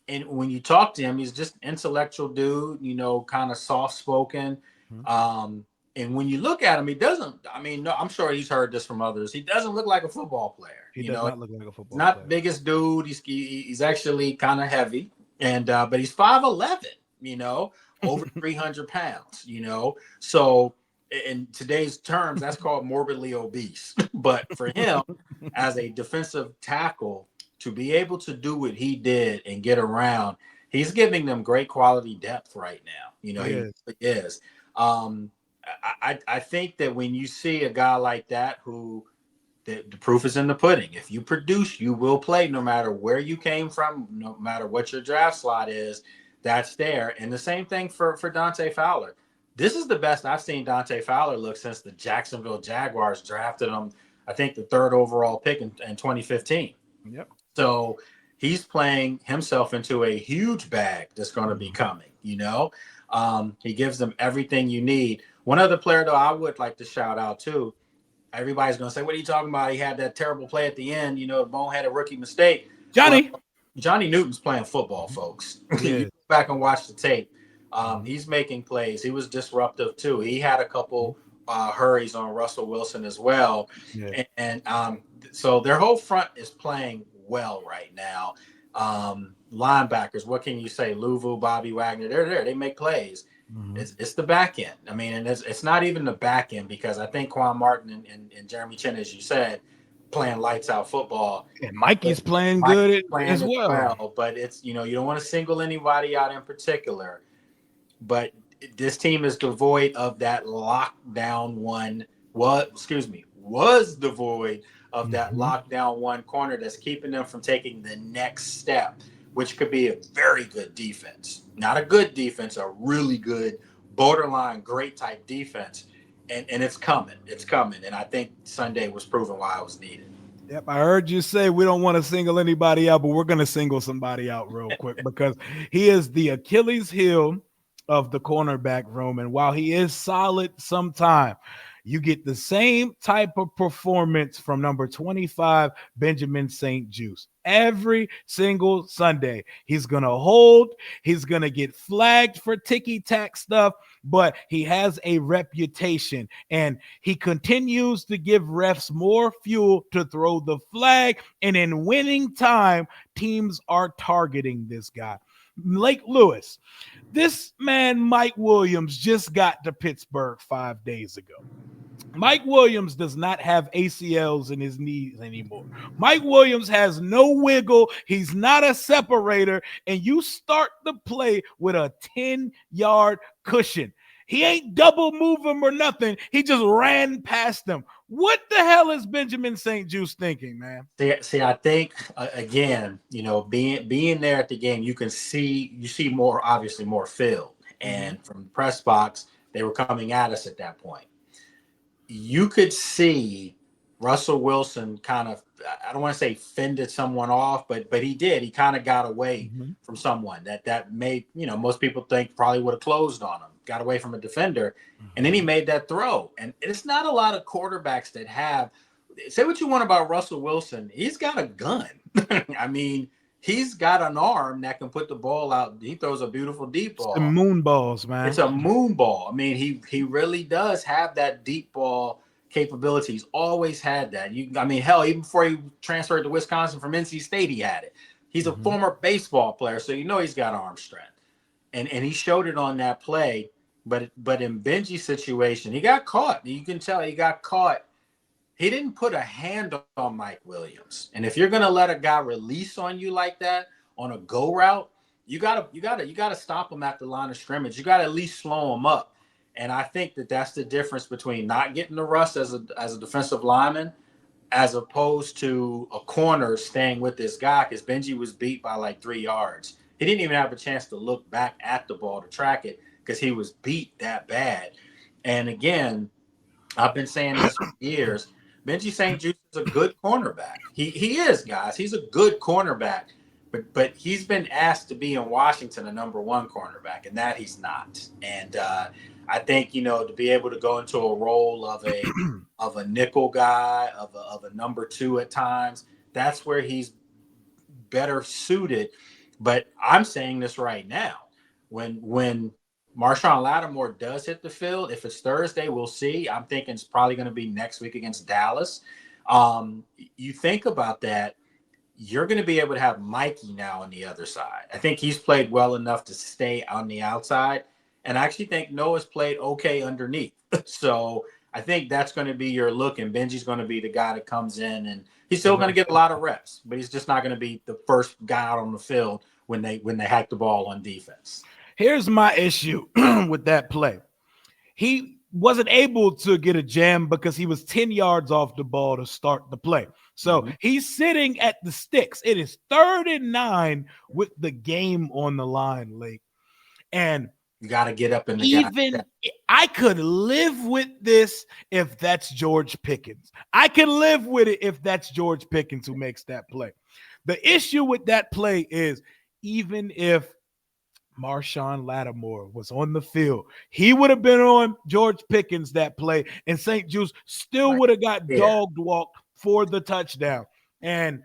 [SPEAKER 2] And when you talk to him, he's just an intellectual dude, kind of soft spoken. And when you look at him, he doesn't, no, I'm sure he's heard this from others. He doesn't look like a football player.
[SPEAKER 1] He does not look like a football
[SPEAKER 2] Not
[SPEAKER 1] player.
[SPEAKER 2] the biggest dude. He's actually kind of heavy, and but he's 5'11", over 300 pounds. So in today's terms, that's called morbidly obese. But for him, as a defensive tackle, to be able to do what he did and get around, he's giving them great quality depth right now. He
[SPEAKER 1] Yes.
[SPEAKER 2] really is. Um, I think that when you see a guy like that, who the proof is in the pudding. If you produce, you will play no matter where you came from, no matter what your draft slot is. That's there. And the same thing for Dante Fowler. This is the best I've seen Dante Fowler look since the Jacksonville Jaguars drafted him, I think, the third overall pick in 2015.
[SPEAKER 1] Yep.
[SPEAKER 2] So he's playing himself into a huge bag that's going to be coming. He gives them everything you need. One other player, though, I would like to shout out to. Everybody's going to say, what are you talking about? He had that terrible play at the end, the boneheaded rookie mistake. Well,
[SPEAKER 1] Johnny.
[SPEAKER 2] Johnny Newton's playing football, folks. You
[SPEAKER 1] Yes.
[SPEAKER 2] go back and watch the tape.
[SPEAKER 1] Mhm.
[SPEAKER 2] He's making plays. He was disruptive, too. He had a couple hurries on Russell Wilson as well.
[SPEAKER 1] Yeah.
[SPEAKER 2] And so their whole front is playing well right now. Linebackers, what can you say? Luvu, Bobby Wagner, they're there. They make plays.
[SPEAKER 1] Mhm.
[SPEAKER 2] It's the back end. I mean, and it's not even the back end, because I think Quan Martin and Jeremy Chin, as you said, playing lights out football.
[SPEAKER 1] And Mikey's
[SPEAKER 2] But
[SPEAKER 1] playing
[SPEAKER 2] Mike's
[SPEAKER 1] good
[SPEAKER 2] playing
[SPEAKER 1] as
[SPEAKER 2] as
[SPEAKER 1] well.
[SPEAKER 2] well. But it's, you don't want to single anybody out in particular. But this team is devoid of that lockdown one. Was devoid of that
[SPEAKER 1] Mhm.
[SPEAKER 2] lockdown one corner that's keeping them from taking the next step, which could be a very good defense. Not a good defense, a really good, borderline great type defense. And it's coming. It's coming. And I think Sunday was proving why it was needed.
[SPEAKER 1] Yep, I heard you say we don't want to single anybody out, but we're going to single somebody out real quick because he is the Achilles heel of the cornerback room. And while he is solid sometime, you get the same type of performance from number 25, Benjamin St. Juice. Every single Sunday, he's going to hold, he's going to get flagged for ticky tack stuff, but he has a reputation and he continues to give refs more fuel to throw the flag. And in winning time, teams are targeting this guy. Lake Lewis, this man, Mike Williams, just got to Pittsburgh 5 days ago. Mike Williams does not have ACLs in his knees anymore. Mike Williams has no wiggle. He's not a separator. And you start the play with a 10-yard cushion. He ain't double move him or nothing. He just ran past them. What the hell is Benjamin St. Juice thinking, man?
[SPEAKER 2] See, I think again, being there at the game, you see more, obviously more field, and from the press box, they were coming at us at that point. You could see Russell Wilson kind of, I don't want to say fended someone off, but he did. He kind of got away from someone that made, most people think probably would have closed on him, got away from a defender, and then he made that throw. And it's not a lot of quarterbacks that have, say what you want about Russell Wilson, he's got a gun. I mean, he's got an arm that can put the ball out. He throws a beautiful deep
[SPEAKER 1] Some
[SPEAKER 2] ball.
[SPEAKER 1] moon balls,
[SPEAKER 2] It's
[SPEAKER 1] man.
[SPEAKER 2] a moon ball. I mean, he really does have that deep ball capability. He's always had that. Hell, even before he transferred to Wisconsin from NC State, he had it. He's a former baseball player, so he's got arm strength. And he showed it on that play. But in Benji's situation, he got caught. You can tell he got caught. He didn't put a hand on Mike Williams. And if you're gonna let a guy release on you like that on a go route, you gotta stop him at the line of scrimmage. You gotta at least slow him up. And I think that's the difference between not getting the rust as a defensive lineman, as opposed to a corner staying with this guy, because Benji was beat by like 3 yards. He didn't even have a chance to look back at the ball to track it because he was beat that bad. And again, I've been saying this for years. Benji St. Juice is a good cornerback. He is, guys. He's a good cornerback. But he's been asked to be in Washington a number one cornerback, and that he's not. And I think to be able to go into a role of a nickel guy, of a number two at times, that's where he's better suited. But I'm saying this right now. When Marshawn Lattimore does hit the field, if it's Thursday, we'll see. I'm thinking it's probably going to be next week against Dallas. You think about that, you're going to be able to have Mikey now on the other side. I think he's played well enough to stay on the outside. And I actually think Noah's played okay underneath. So I think that's going to be your look, and Benji's going to be the guy that comes in, and he's still going to get a lot of reps, but he's just not going to be the first guy out on the field when they hack the ball on defense.
[SPEAKER 1] Here's my issue with that play. He wasn't able to get a jam because he was 10 yards off the ball to start the play. So he's sitting at the sticks. It is 3rd and 9 with the game on the line, Lake. And
[SPEAKER 2] you got to get up in the
[SPEAKER 1] even I could live with this if that's George Pickens. I can live with it if that's George Pickens who makes that play. The issue with that play is even if Marshawn Lattimore was on the field, he would have been on George Pickens that play, and St. Juice still would have got dog walked for the touchdown. And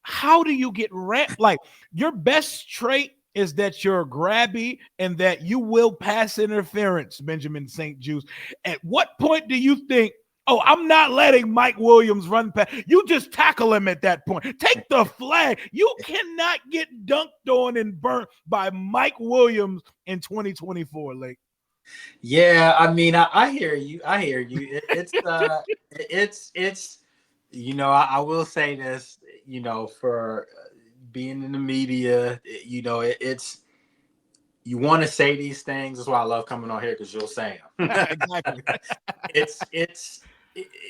[SPEAKER 1] how do you get ramped? Like, your best trait is that you're grabby and that you will pass interference, Benjamin St. Juice. At what point do you think, oh, I'm not letting Mike Williams run past? You just tackle him at that point. Take the flag. You cannot get dunked on and burnt by Mike Williams in 2024, Lake.
[SPEAKER 2] Yeah, I mean, I hear you. I hear you. It's I will say this, for being in the media, it's you want to say these things. That's why I love coming on here, because you'll say them.
[SPEAKER 1] Exactly.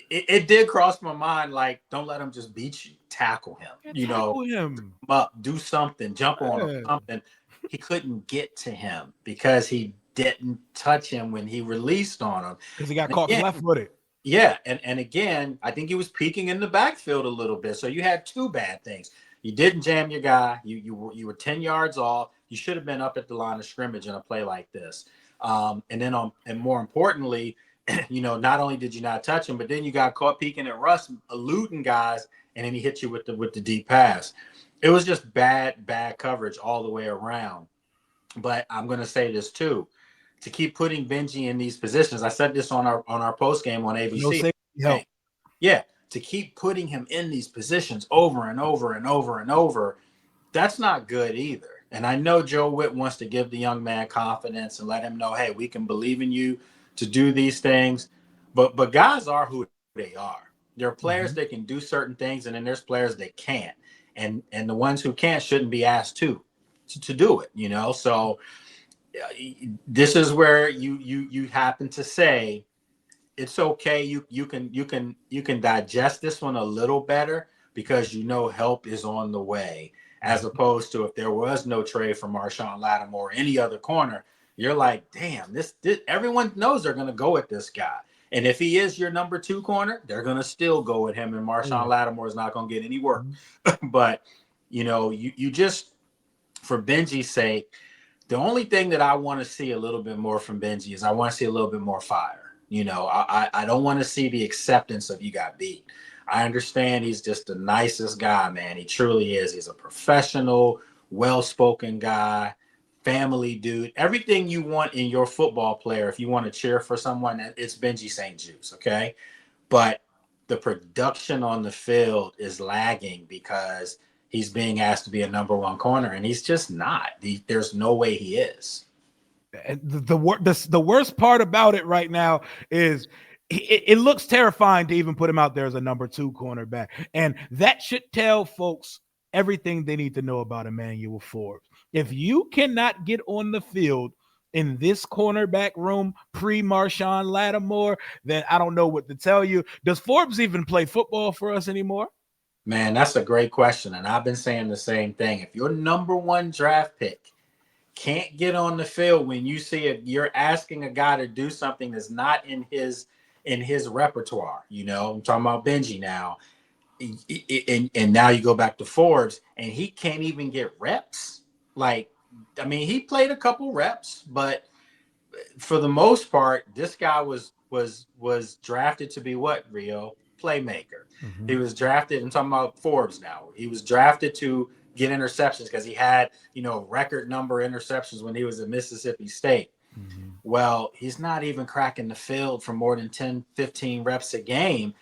[SPEAKER 2] It did cross my mind, like, don't let him just beat you. Tackle him.
[SPEAKER 1] Tackle him.
[SPEAKER 2] Up, do something, jump on him, something. He couldn't get to him because he didn't touch him when he released on him.
[SPEAKER 1] Because he got caught left-footed.
[SPEAKER 2] Yeah, and again, I think he was peeking in the backfield a little bit. So you had two bad things. You didn't jam your guy. You were 10 yards off. You should have been up at the line of scrimmage in a play like this. And more importantly, not only did you not touch him, but then you got caught peeking at Russ, eluding guys, and then he hit you with the deep pass. It was just bad coverage all the way around. But I'm going to say this too. To keep putting Benji in these positions, I said this on our post game on ABC. Yeah, to keep putting him in these positions over and over and over and over, that's not good either. And I know Joe Witt wants to give the young man confidence and let him know, hey, we can believe in you to do these things. But guys are who they are. There are players that can do certain things, and then there's players that can't. And the ones who can't shouldn't be asked to do it. So this is where you happen to say it's okay. You can digest this one a little better because help is on the way, as opposed to if there was no trade for Marshawn Lattimore or any other corner, you're like, damn, this everyone knows they're going to go at this guy. And if he is your number 2 corner, they're going to still go at him, and Marshawn Lattimore is not going to get any work. But you just, for Benji's sake, the only thing that I want to see a little bit more from Benji is I want to see a little bit more fire. I don't want to see the acceptance of you got beat. I understand he's just the nicest guy, man. He truly is. He's a professional, well-spoken guy, family dude. Everything you want in your football player, if you want to cheer for someone, it's Benji St. Juice, okay? But the production on the field is lagging because he's being asked to be a number 1 corner, and he's just not. There's no way he is.
[SPEAKER 1] And the worst part about it right now is it looks terrifying to even put him out there as a number 2 cornerback. And that should tell folks everything they need to know about Emmanuel Forbes. If you cannot get on the field in this cornerback room pre-Marshawn Lattimore, then I don't know what to tell you. Does Forbes even play football for us anymore?
[SPEAKER 2] Man, that's a great question. And I've been saying the same thing. If your number 1 draft pick can't get on the field when you see it, you're asking a guy to do something that's not in his repertoire. I'm talking about Benji now. And now you go back to Forbes, and he can't even get reps. Like, I mean, he played a couple reps, but for the most part, this guy was drafted to be what, Rio? Playmaker. He was drafted, I'm talking about Forbes now. He was drafted to get interceptions because he had, record number interceptions when he was at Mississippi State. Well, he's not even cracking the field for more than 10, 15 reps a game.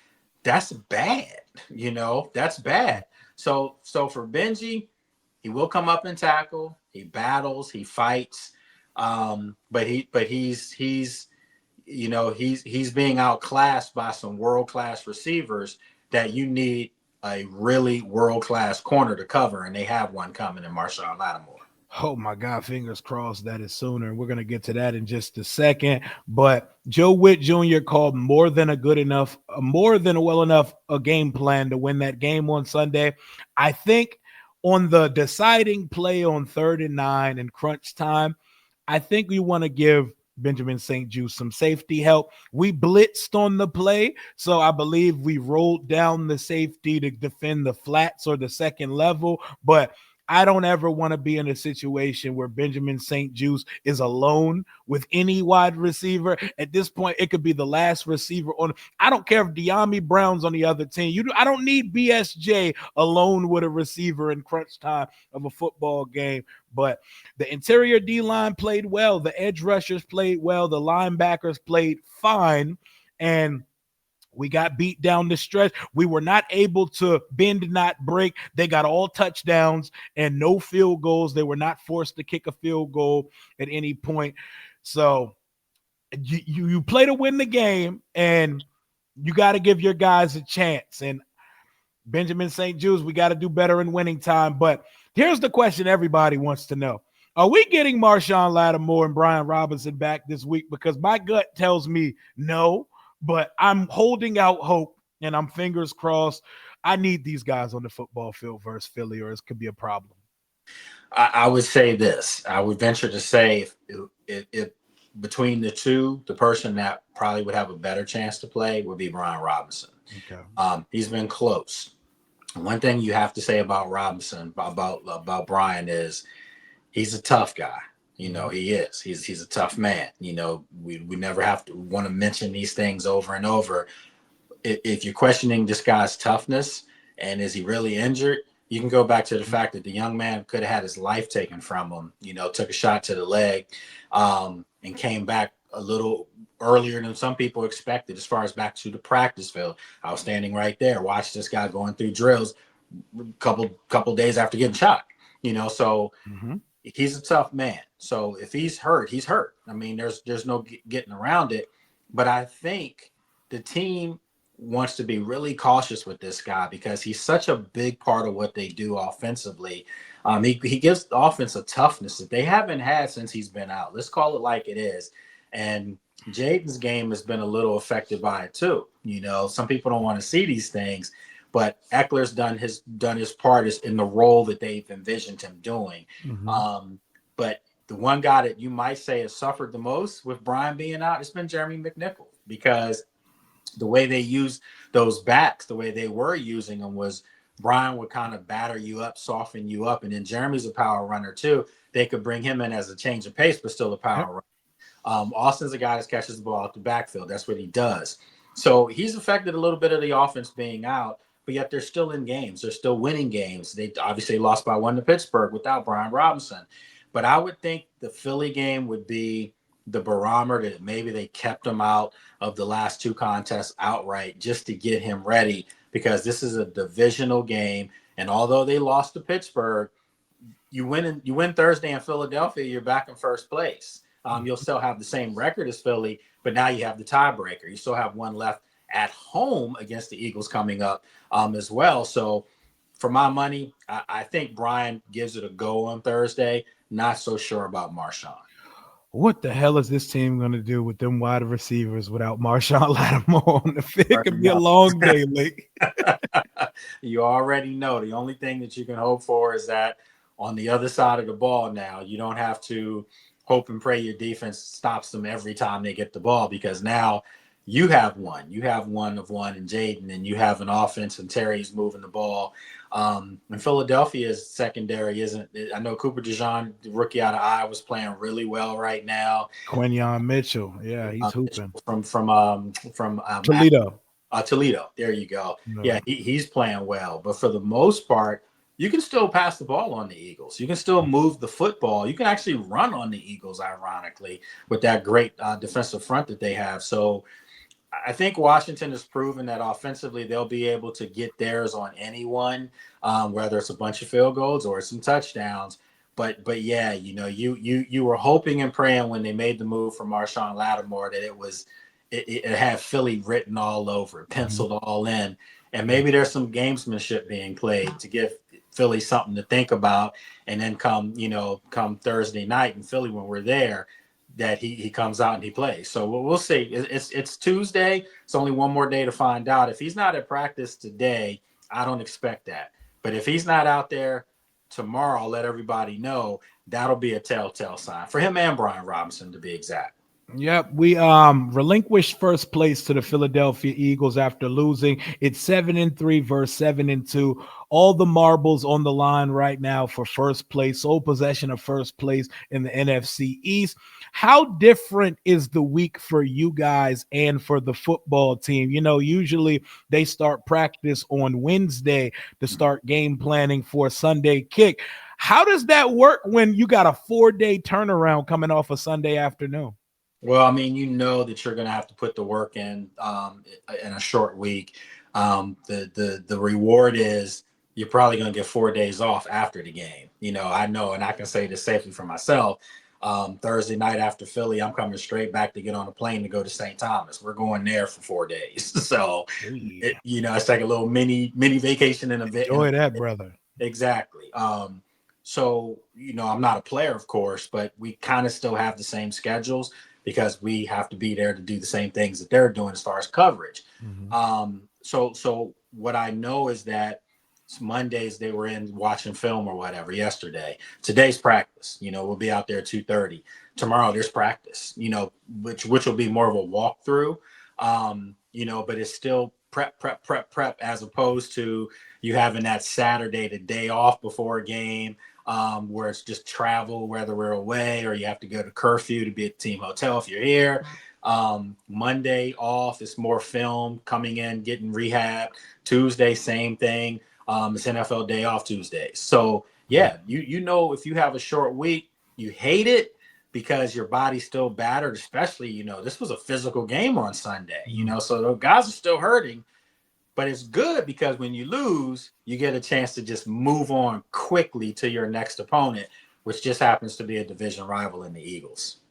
[SPEAKER 2] That's bad. That's bad. So for Benji, he will come up and tackle. He battles, he fights. But he's he's being outclassed by some world class receivers that you need a really world class corner to cover, and they have one coming in Marshawn Lattimore.
[SPEAKER 1] Oh my God, fingers crossed that is sooner. We're going to get to that in just a second. But Joe Witt Jr. called more than a well enough a game plan to win that game on Sunday. I think on the deciding play on 3rd and 9 and crunch time, I think we want to give Benjamin St. Juice some safety help. We blitzed on the play, so I believe we rolled down the safety to defend the flats or the second level, but I don't ever want to be in a situation where Benjamin St. Juice is alone with any wide receiver. At this point, it could be the last receiver on. I don't care if De'Ami Brown's on the other team. I don't need BSJ alone with a receiver in crunch time of a football game. But the interior D line played well. The edge rushers played well. The linebackers played fine. And we got beat down the stretch. We were not able to bend, not break. They got all touchdowns and no field goals. They were not forced to kick a field goal at any point. So you play to win the game, and you got to give your guys a chance. And Benjamin St. Juice, we got to do better in winning time. But here's the question everybody wants to know. Are we getting Marshawn Lattimore and Brian Robinson back this week? Because my gut tells me no, but I'm holding out hope, and I'm fingers crossed. I need these guys on the football field versus Philly, or it could be a problem.
[SPEAKER 2] I would say this. I would venture to say if between the two, the person that probably would have a better chance to play would be Brian Robinson.
[SPEAKER 1] Okay.
[SPEAKER 2] He's been close. One thing you have to say about Robinson, about Brian, is he's a tough guy. He is. He's a tough man. We never have to want to mention these things over and over. If you're questioning this guy's toughness and is he really injured, you can go back to the fact that the young man could have had his life taken from him. Took a shot to the leg, and came back a little earlier than some people expected as far as back to the practice field. I was standing right there, watched this guy going through drills couple days after getting shot. So he's a tough man. So if he's hurt, he's hurt. I mean, there's no getting around it. But I think the team wants to be really cautious with this guy because he's such a big part of what they do offensively. He gives the offense a toughness that they haven't had since he's been out. Let's call it like it is. And Jaden's game has been a little affected by it too. Some people don't want to see these things, but Eckler's done his part in the role that they've envisioned him doing. But the one guy that you might say has suffered the most with Brian being out, it's been Jeremy McNichol, because the way they use those backs, the way they were using them, was Brian would kind of batter you up, soften you up. And then Jeremy's a power runner too. They could bring him in as a change of pace, but still a power runner. Austin's a guy that catches the ball out the backfield. That's what he does. So he's affected a little bit of the offense being out, but yet they're still in games. They're still winning games. They obviously lost by 1 to Pittsburgh without Brian Robinson. But I would think the Philly game would be the barometer that maybe they kept him out of the last 2 contests outright just to get him ready, because this is a divisional game. And although they lost to Pittsburgh, you win Thursday in Philadelphia, you're back in first place. You'll still have the same record as Philly, but now you have the tiebreaker. You still have one left at home against the Eagles coming up as well. So for my money, I think Brian gives it a go on Thursday. Not so sure about Marshawn.
[SPEAKER 1] What the hell is this team going to do with them wide receivers without Marshawn Lattimore on the field? It could be a long day, Lee.
[SPEAKER 2] You already know. The only thing that you can hope for is that on the other side of the ball now, you don't have to hope and pray your defense stops them every time they get the ball, because now you have one. You have one of one in Jaden, and you have an offense, and Terry's moving the ball. And Philadelphia's secondary isn't. I know Cooper DeJean, the rookie out of Iowa, was playing really well right now.
[SPEAKER 1] Quinyon Mitchell, yeah, he's hooping
[SPEAKER 2] from
[SPEAKER 1] Toledo.
[SPEAKER 2] Toledo. There you go.
[SPEAKER 1] No.
[SPEAKER 2] Yeah, he's playing well. But for the most part, you can still pass the ball on the Eagles. You can still move the football. You can actually run on the Eagles, ironically, with that great defensive front that they have. So I think Washington has proven that offensively they'll be able to get theirs on anyone, whether it's a bunch of field goals or some touchdowns. but yeah, you were hoping and praying when they made the move for Marshawn Lattimore that it had Philly written all over it,
[SPEAKER 1] Mhm.
[SPEAKER 2] penciled all in, and maybe there's some gamesmanship being played to give Philly something to think about, and then come Thursday night in Philly when we're there, that he comes out and he plays. So we'll see. It's Tuesday. It's only one more day to find out. If he's not at practice today, I don't expect that. But if he's not out there tomorrow, I'll let everybody know. That'll be a telltale sign for him and Brian Robinson, to be exact.
[SPEAKER 1] Yep, we relinquished first place to the Philadelphia Eagles after losing. It's 7-3 versus 7-2. All the marbles on the line right now for first place, sole possession of first place in the NFC East. How different is the week for you guys and for the football team? Usually they start practice on Wednesday to start game planning for Sunday kick. How does that work when you got a 4-day turnaround coming off a Sunday afternoon?
[SPEAKER 2] Well, I mean, that you're going to have to put the work in a short week. The reward is you're probably going to get 4 days off after the game. I know, and I can say this safely for myself. Thursday night after Philly, I'm coming straight back to get on a plane to go to St. Thomas. We're going there for 4 days, so
[SPEAKER 1] Hey,
[SPEAKER 2] it's like a little mini vacation in a bit.
[SPEAKER 1] enjoy that, brother.
[SPEAKER 2] Exactly. So, I'm not a player, of course, but we kind of still have the same schedules because we have to be there to do the same things that they're doing as far as coverage.
[SPEAKER 1] Mhm.
[SPEAKER 2] So what I know is that Mondays they were in watching film or whatever yesterday. Today's practice. We'll be out there at 2:30. Tomorrow there's practice. Which will be more of a walkthrough. But it's still prep as opposed to you having that Saturday, the day off before a game, where it's just travel, whether we're away or you have to go to curfew to be at the team hotel if you're here. Monday off, it's more film coming in, getting rehab. Tuesday, same thing. It's NFL day off Tuesdays. So yeah, if you have a short week, you hate it because your body's still battered, especially, this was a physical game on Sunday,
[SPEAKER 1] Mhm.
[SPEAKER 2] so the guys are still hurting. But it's good because when you lose, you get a chance to just move on quickly to your next opponent, which just happens to be a division rival in the Eagles.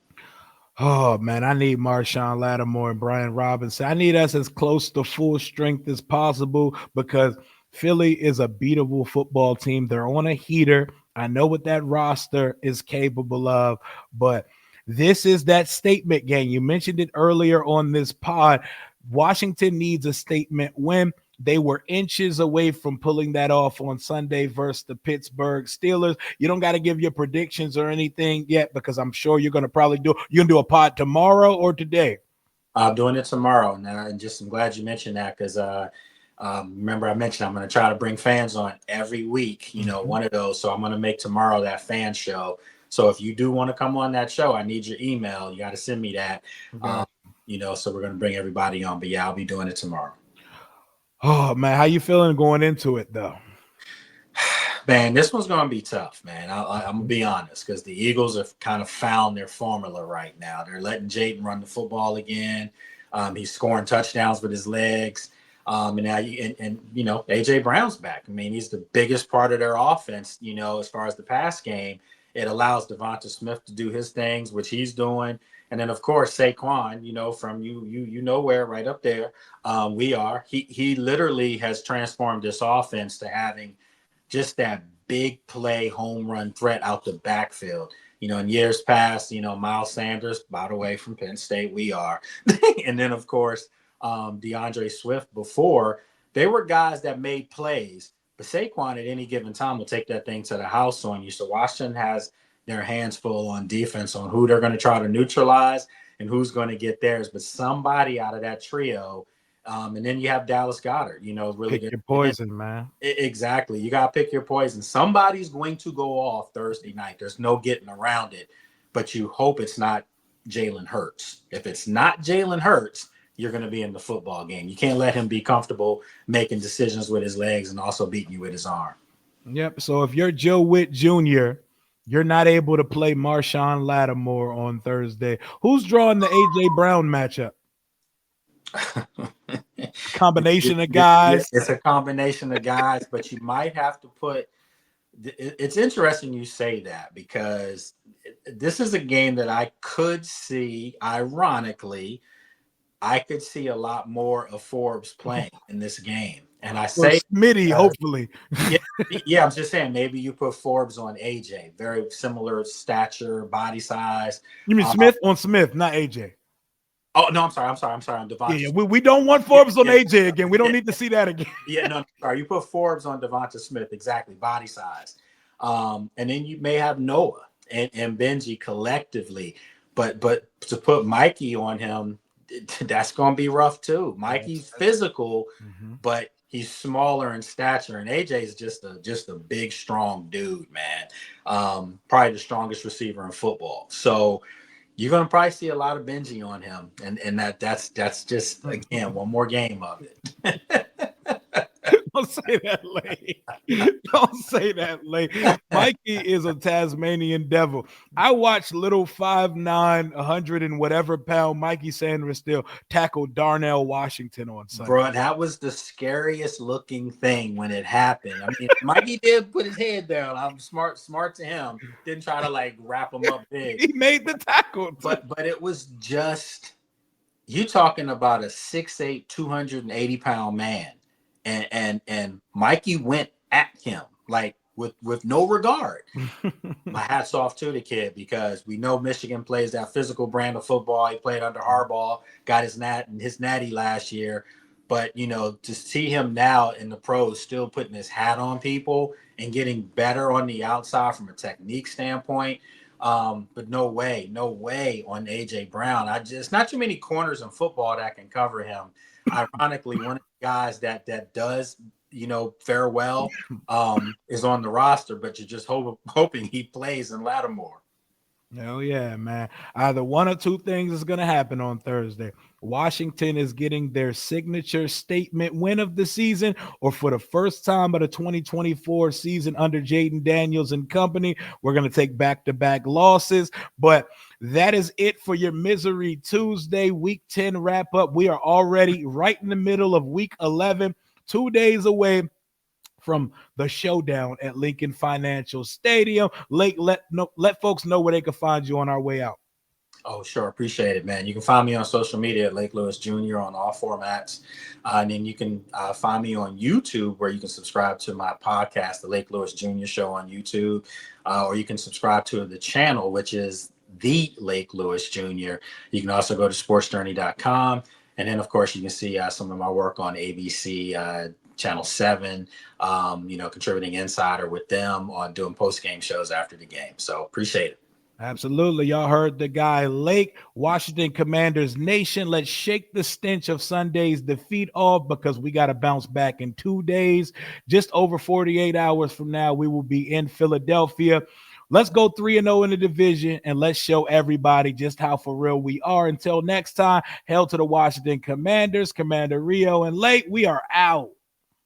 [SPEAKER 1] Oh man, I need Marshawn Lattimore and Brian Robinson. I need us as close to full strength as possible because Philly is a beatable football team. They're on a heater. I know what that roster is capable of, but this is that statement game. You mentioned it earlier on this pod. Washington needs a statement win. They were inches away from pulling that off on Sunday versus the Pittsburgh Steelers. You don't got to give your predictions or anything yet because I'm sure you're going to probably you're going to do a pod tomorrow or today.
[SPEAKER 2] I'm doing it tomorrow. Now, and I'm glad you mentioned that because remember I mentioned I'm going to try to bring fans on every week,
[SPEAKER 1] Mhm.
[SPEAKER 2] one of those. So I'm going to make tomorrow that fan show. So if you do want to come on that show, I need your email. You got to send me that. Um,
[SPEAKER 1] Got
[SPEAKER 2] so we're going to bring everybody on. But yeah, I'll be doing it tomorrow.
[SPEAKER 1] Oh man, how you feeling going into it though?
[SPEAKER 2] Man, this one's going to be tough, man. I'm going to
[SPEAKER 1] Mhm.
[SPEAKER 2] be honest because the Eagles have kind of found their formula right now. They're letting Jayden run the football again. He's scoring touchdowns with his legs. And now AJ Brown's back. I mean, he's the biggest part of their offense, as far as the pass game. It allows Devonta Smith to do his things, which he's doing. And then, of course, Saquon, from where right up there we are. He literally has transformed this offense to having just that big play home run threat out the backfield. In years past, Miles Sanders, by the way, from Penn State, we are. And then, of course, DeAndre Swift before, they were guys that made plays. But Saquon at any given time will take that thing to the house on you. So Washington has their hands full on defense on who they're going to try to neutralize and who's going to get theirs. But somebody out of that trio, and then you have Dallas Goddard, really
[SPEAKER 1] Pick
[SPEAKER 2] good.
[SPEAKER 1] your poison, man.
[SPEAKER 2] Exactly. You got to pick your poison. Somebody's going to go off Thursday night. There's no getting around it. But you hope it's not Jalen Hurts. If it's not Jalen Hurts, you're going to be in the football game. You can't let him be comfortable making decisions with his legs and also beating you with his arm.
[SPEAKER 1] Yep. So if you're Joe Witt Jr., you're not able to play Marshawn Lattimore on Thursday. Who's drawing the AJ Brown matchup? Combination of guys.
[SPEAKER 2] It's a combination of guys, but you might have to put it's interesting you say that because this is a game that I could see, ironically, I could see a lot more of Forbes playing in this game. And I
[SPEAKER 1] Or
[SPEAKER 2] say,
[SPEAKER 1] Smitty,
[SPEAKER 2] uh,
[SPEAKER 1] hopefully.
[SPEAKER 2] yeah, yeah, I'm just saying maybe you put Forbes on AJ, very similar stature, body size.
[SPEAKER 1] You mean
[SPEAKER 2] Uh,
[SPEAKER 1] Smith on Smith, not AJ?
[SPEAKER 2] oh no, I'm sorry, on
[SPEAKER 1] Yeah,
[SPEAKER 2] Devonta
[SPEAKER 1] yeah.
[SPEAKER 2] Smith.
[SPEAKER 1] We don't want
[SPEAKER 2] Yeah,
[SPEAKER 1] Forbes on
[SPEAKER 2] yeah,
[SPEAKER 1] AJ again. We don't
[SPEAKER 2] yeah,
[SPEAKER 1] need to see that again.
[SPEAKER 2] yeah. No, sorry, you put Forbes on Devonta Smith, exactly, body size. And then you may have Noah and Benji collectively, but to put Mikey on him, that's going to be rough too. Mikey's physical,
[SPEAKER 1] Mhm.
[SPEAKER 2] but he's smaller in stature, and AJ is just a big, strong dude, man. Probably the strongest receiver in football. So you're going to probably see a lot of Benji on him, and that's just again one more game of it.
[SPEAKER 1] Don't say that, late. Don't say that, late. Mikey is a Tasmanian devil. I watched little 5'9", 100 and whatever pound Mikey Sanders still tackle Darnell Washington on Sunday.
[SPEAKER 2] Bro, that was the scariest looking thing when it happened. I mean, Mikey did put his head down. I'm smart to him. Didn't try to like wrap him up big.
[SPEAKER 1] He made the tackle.
[SPEAKER 2] But it was just you talking about a 6'8", 280-pound man. And Mikey went at him like with no regard. My hat's off to the kid because we know Michigan plays that physical brand of football. He played under Harbaugh, got his natty last year. But to see him now in the pros still putting his hat on people and getting better on the outside from a technique standpoint. But no way on AJ Brown. It's not too many corners in football that can cover him. Ironically, one of the guys that does fare well is on the roster, but you're just hoping he plays in Lattimore.
[SPEAKER 1] Hell yeah, man. Either one or two things is going to happen on Thursday. Washington is getting their signature statement win of the season, or for the first time of the 2024 season under Jaden Daniels and company, we're going to take back-to-back losses. But that is it for your Misery Tuesday Week 10 wrap-up. We are already right in the middle of Week 11, 2 days away from the showdown at Lincoln Financial Stadium. Let folks know where they can find you on our way out.
[SPEAKER 2] Oh, sure. Appreciate it, man. You can find me on social media at Lake Lewis Jr. on all formats. And then you can find me on YouTube where you can subscribe to my podcast, The Lake Lewis Jr. Show on YouTube. Or you can subscribe to the channel, which is The Lake Lewis Jr. You can also go to sportsjourney.com. And then, of course, you can see some of my work on ABC Channel 7, contributing insider with them on doing post-game shows after the game. So appreciate it.
[SPEAKER 1] Absolutely. Y'all heard the guy, Lake. Washington Commanders Nation. Let's shake the stench of Sunday's defeat off because we got to bounce back in 2 days. Just over 48 hours from now, we will be in Philadelphia. Let's go 3-0 in the division, and let's show everybody just how for real we are. Until next time, hail to the Washington Commanders, Commander Rio and Lake. We are out.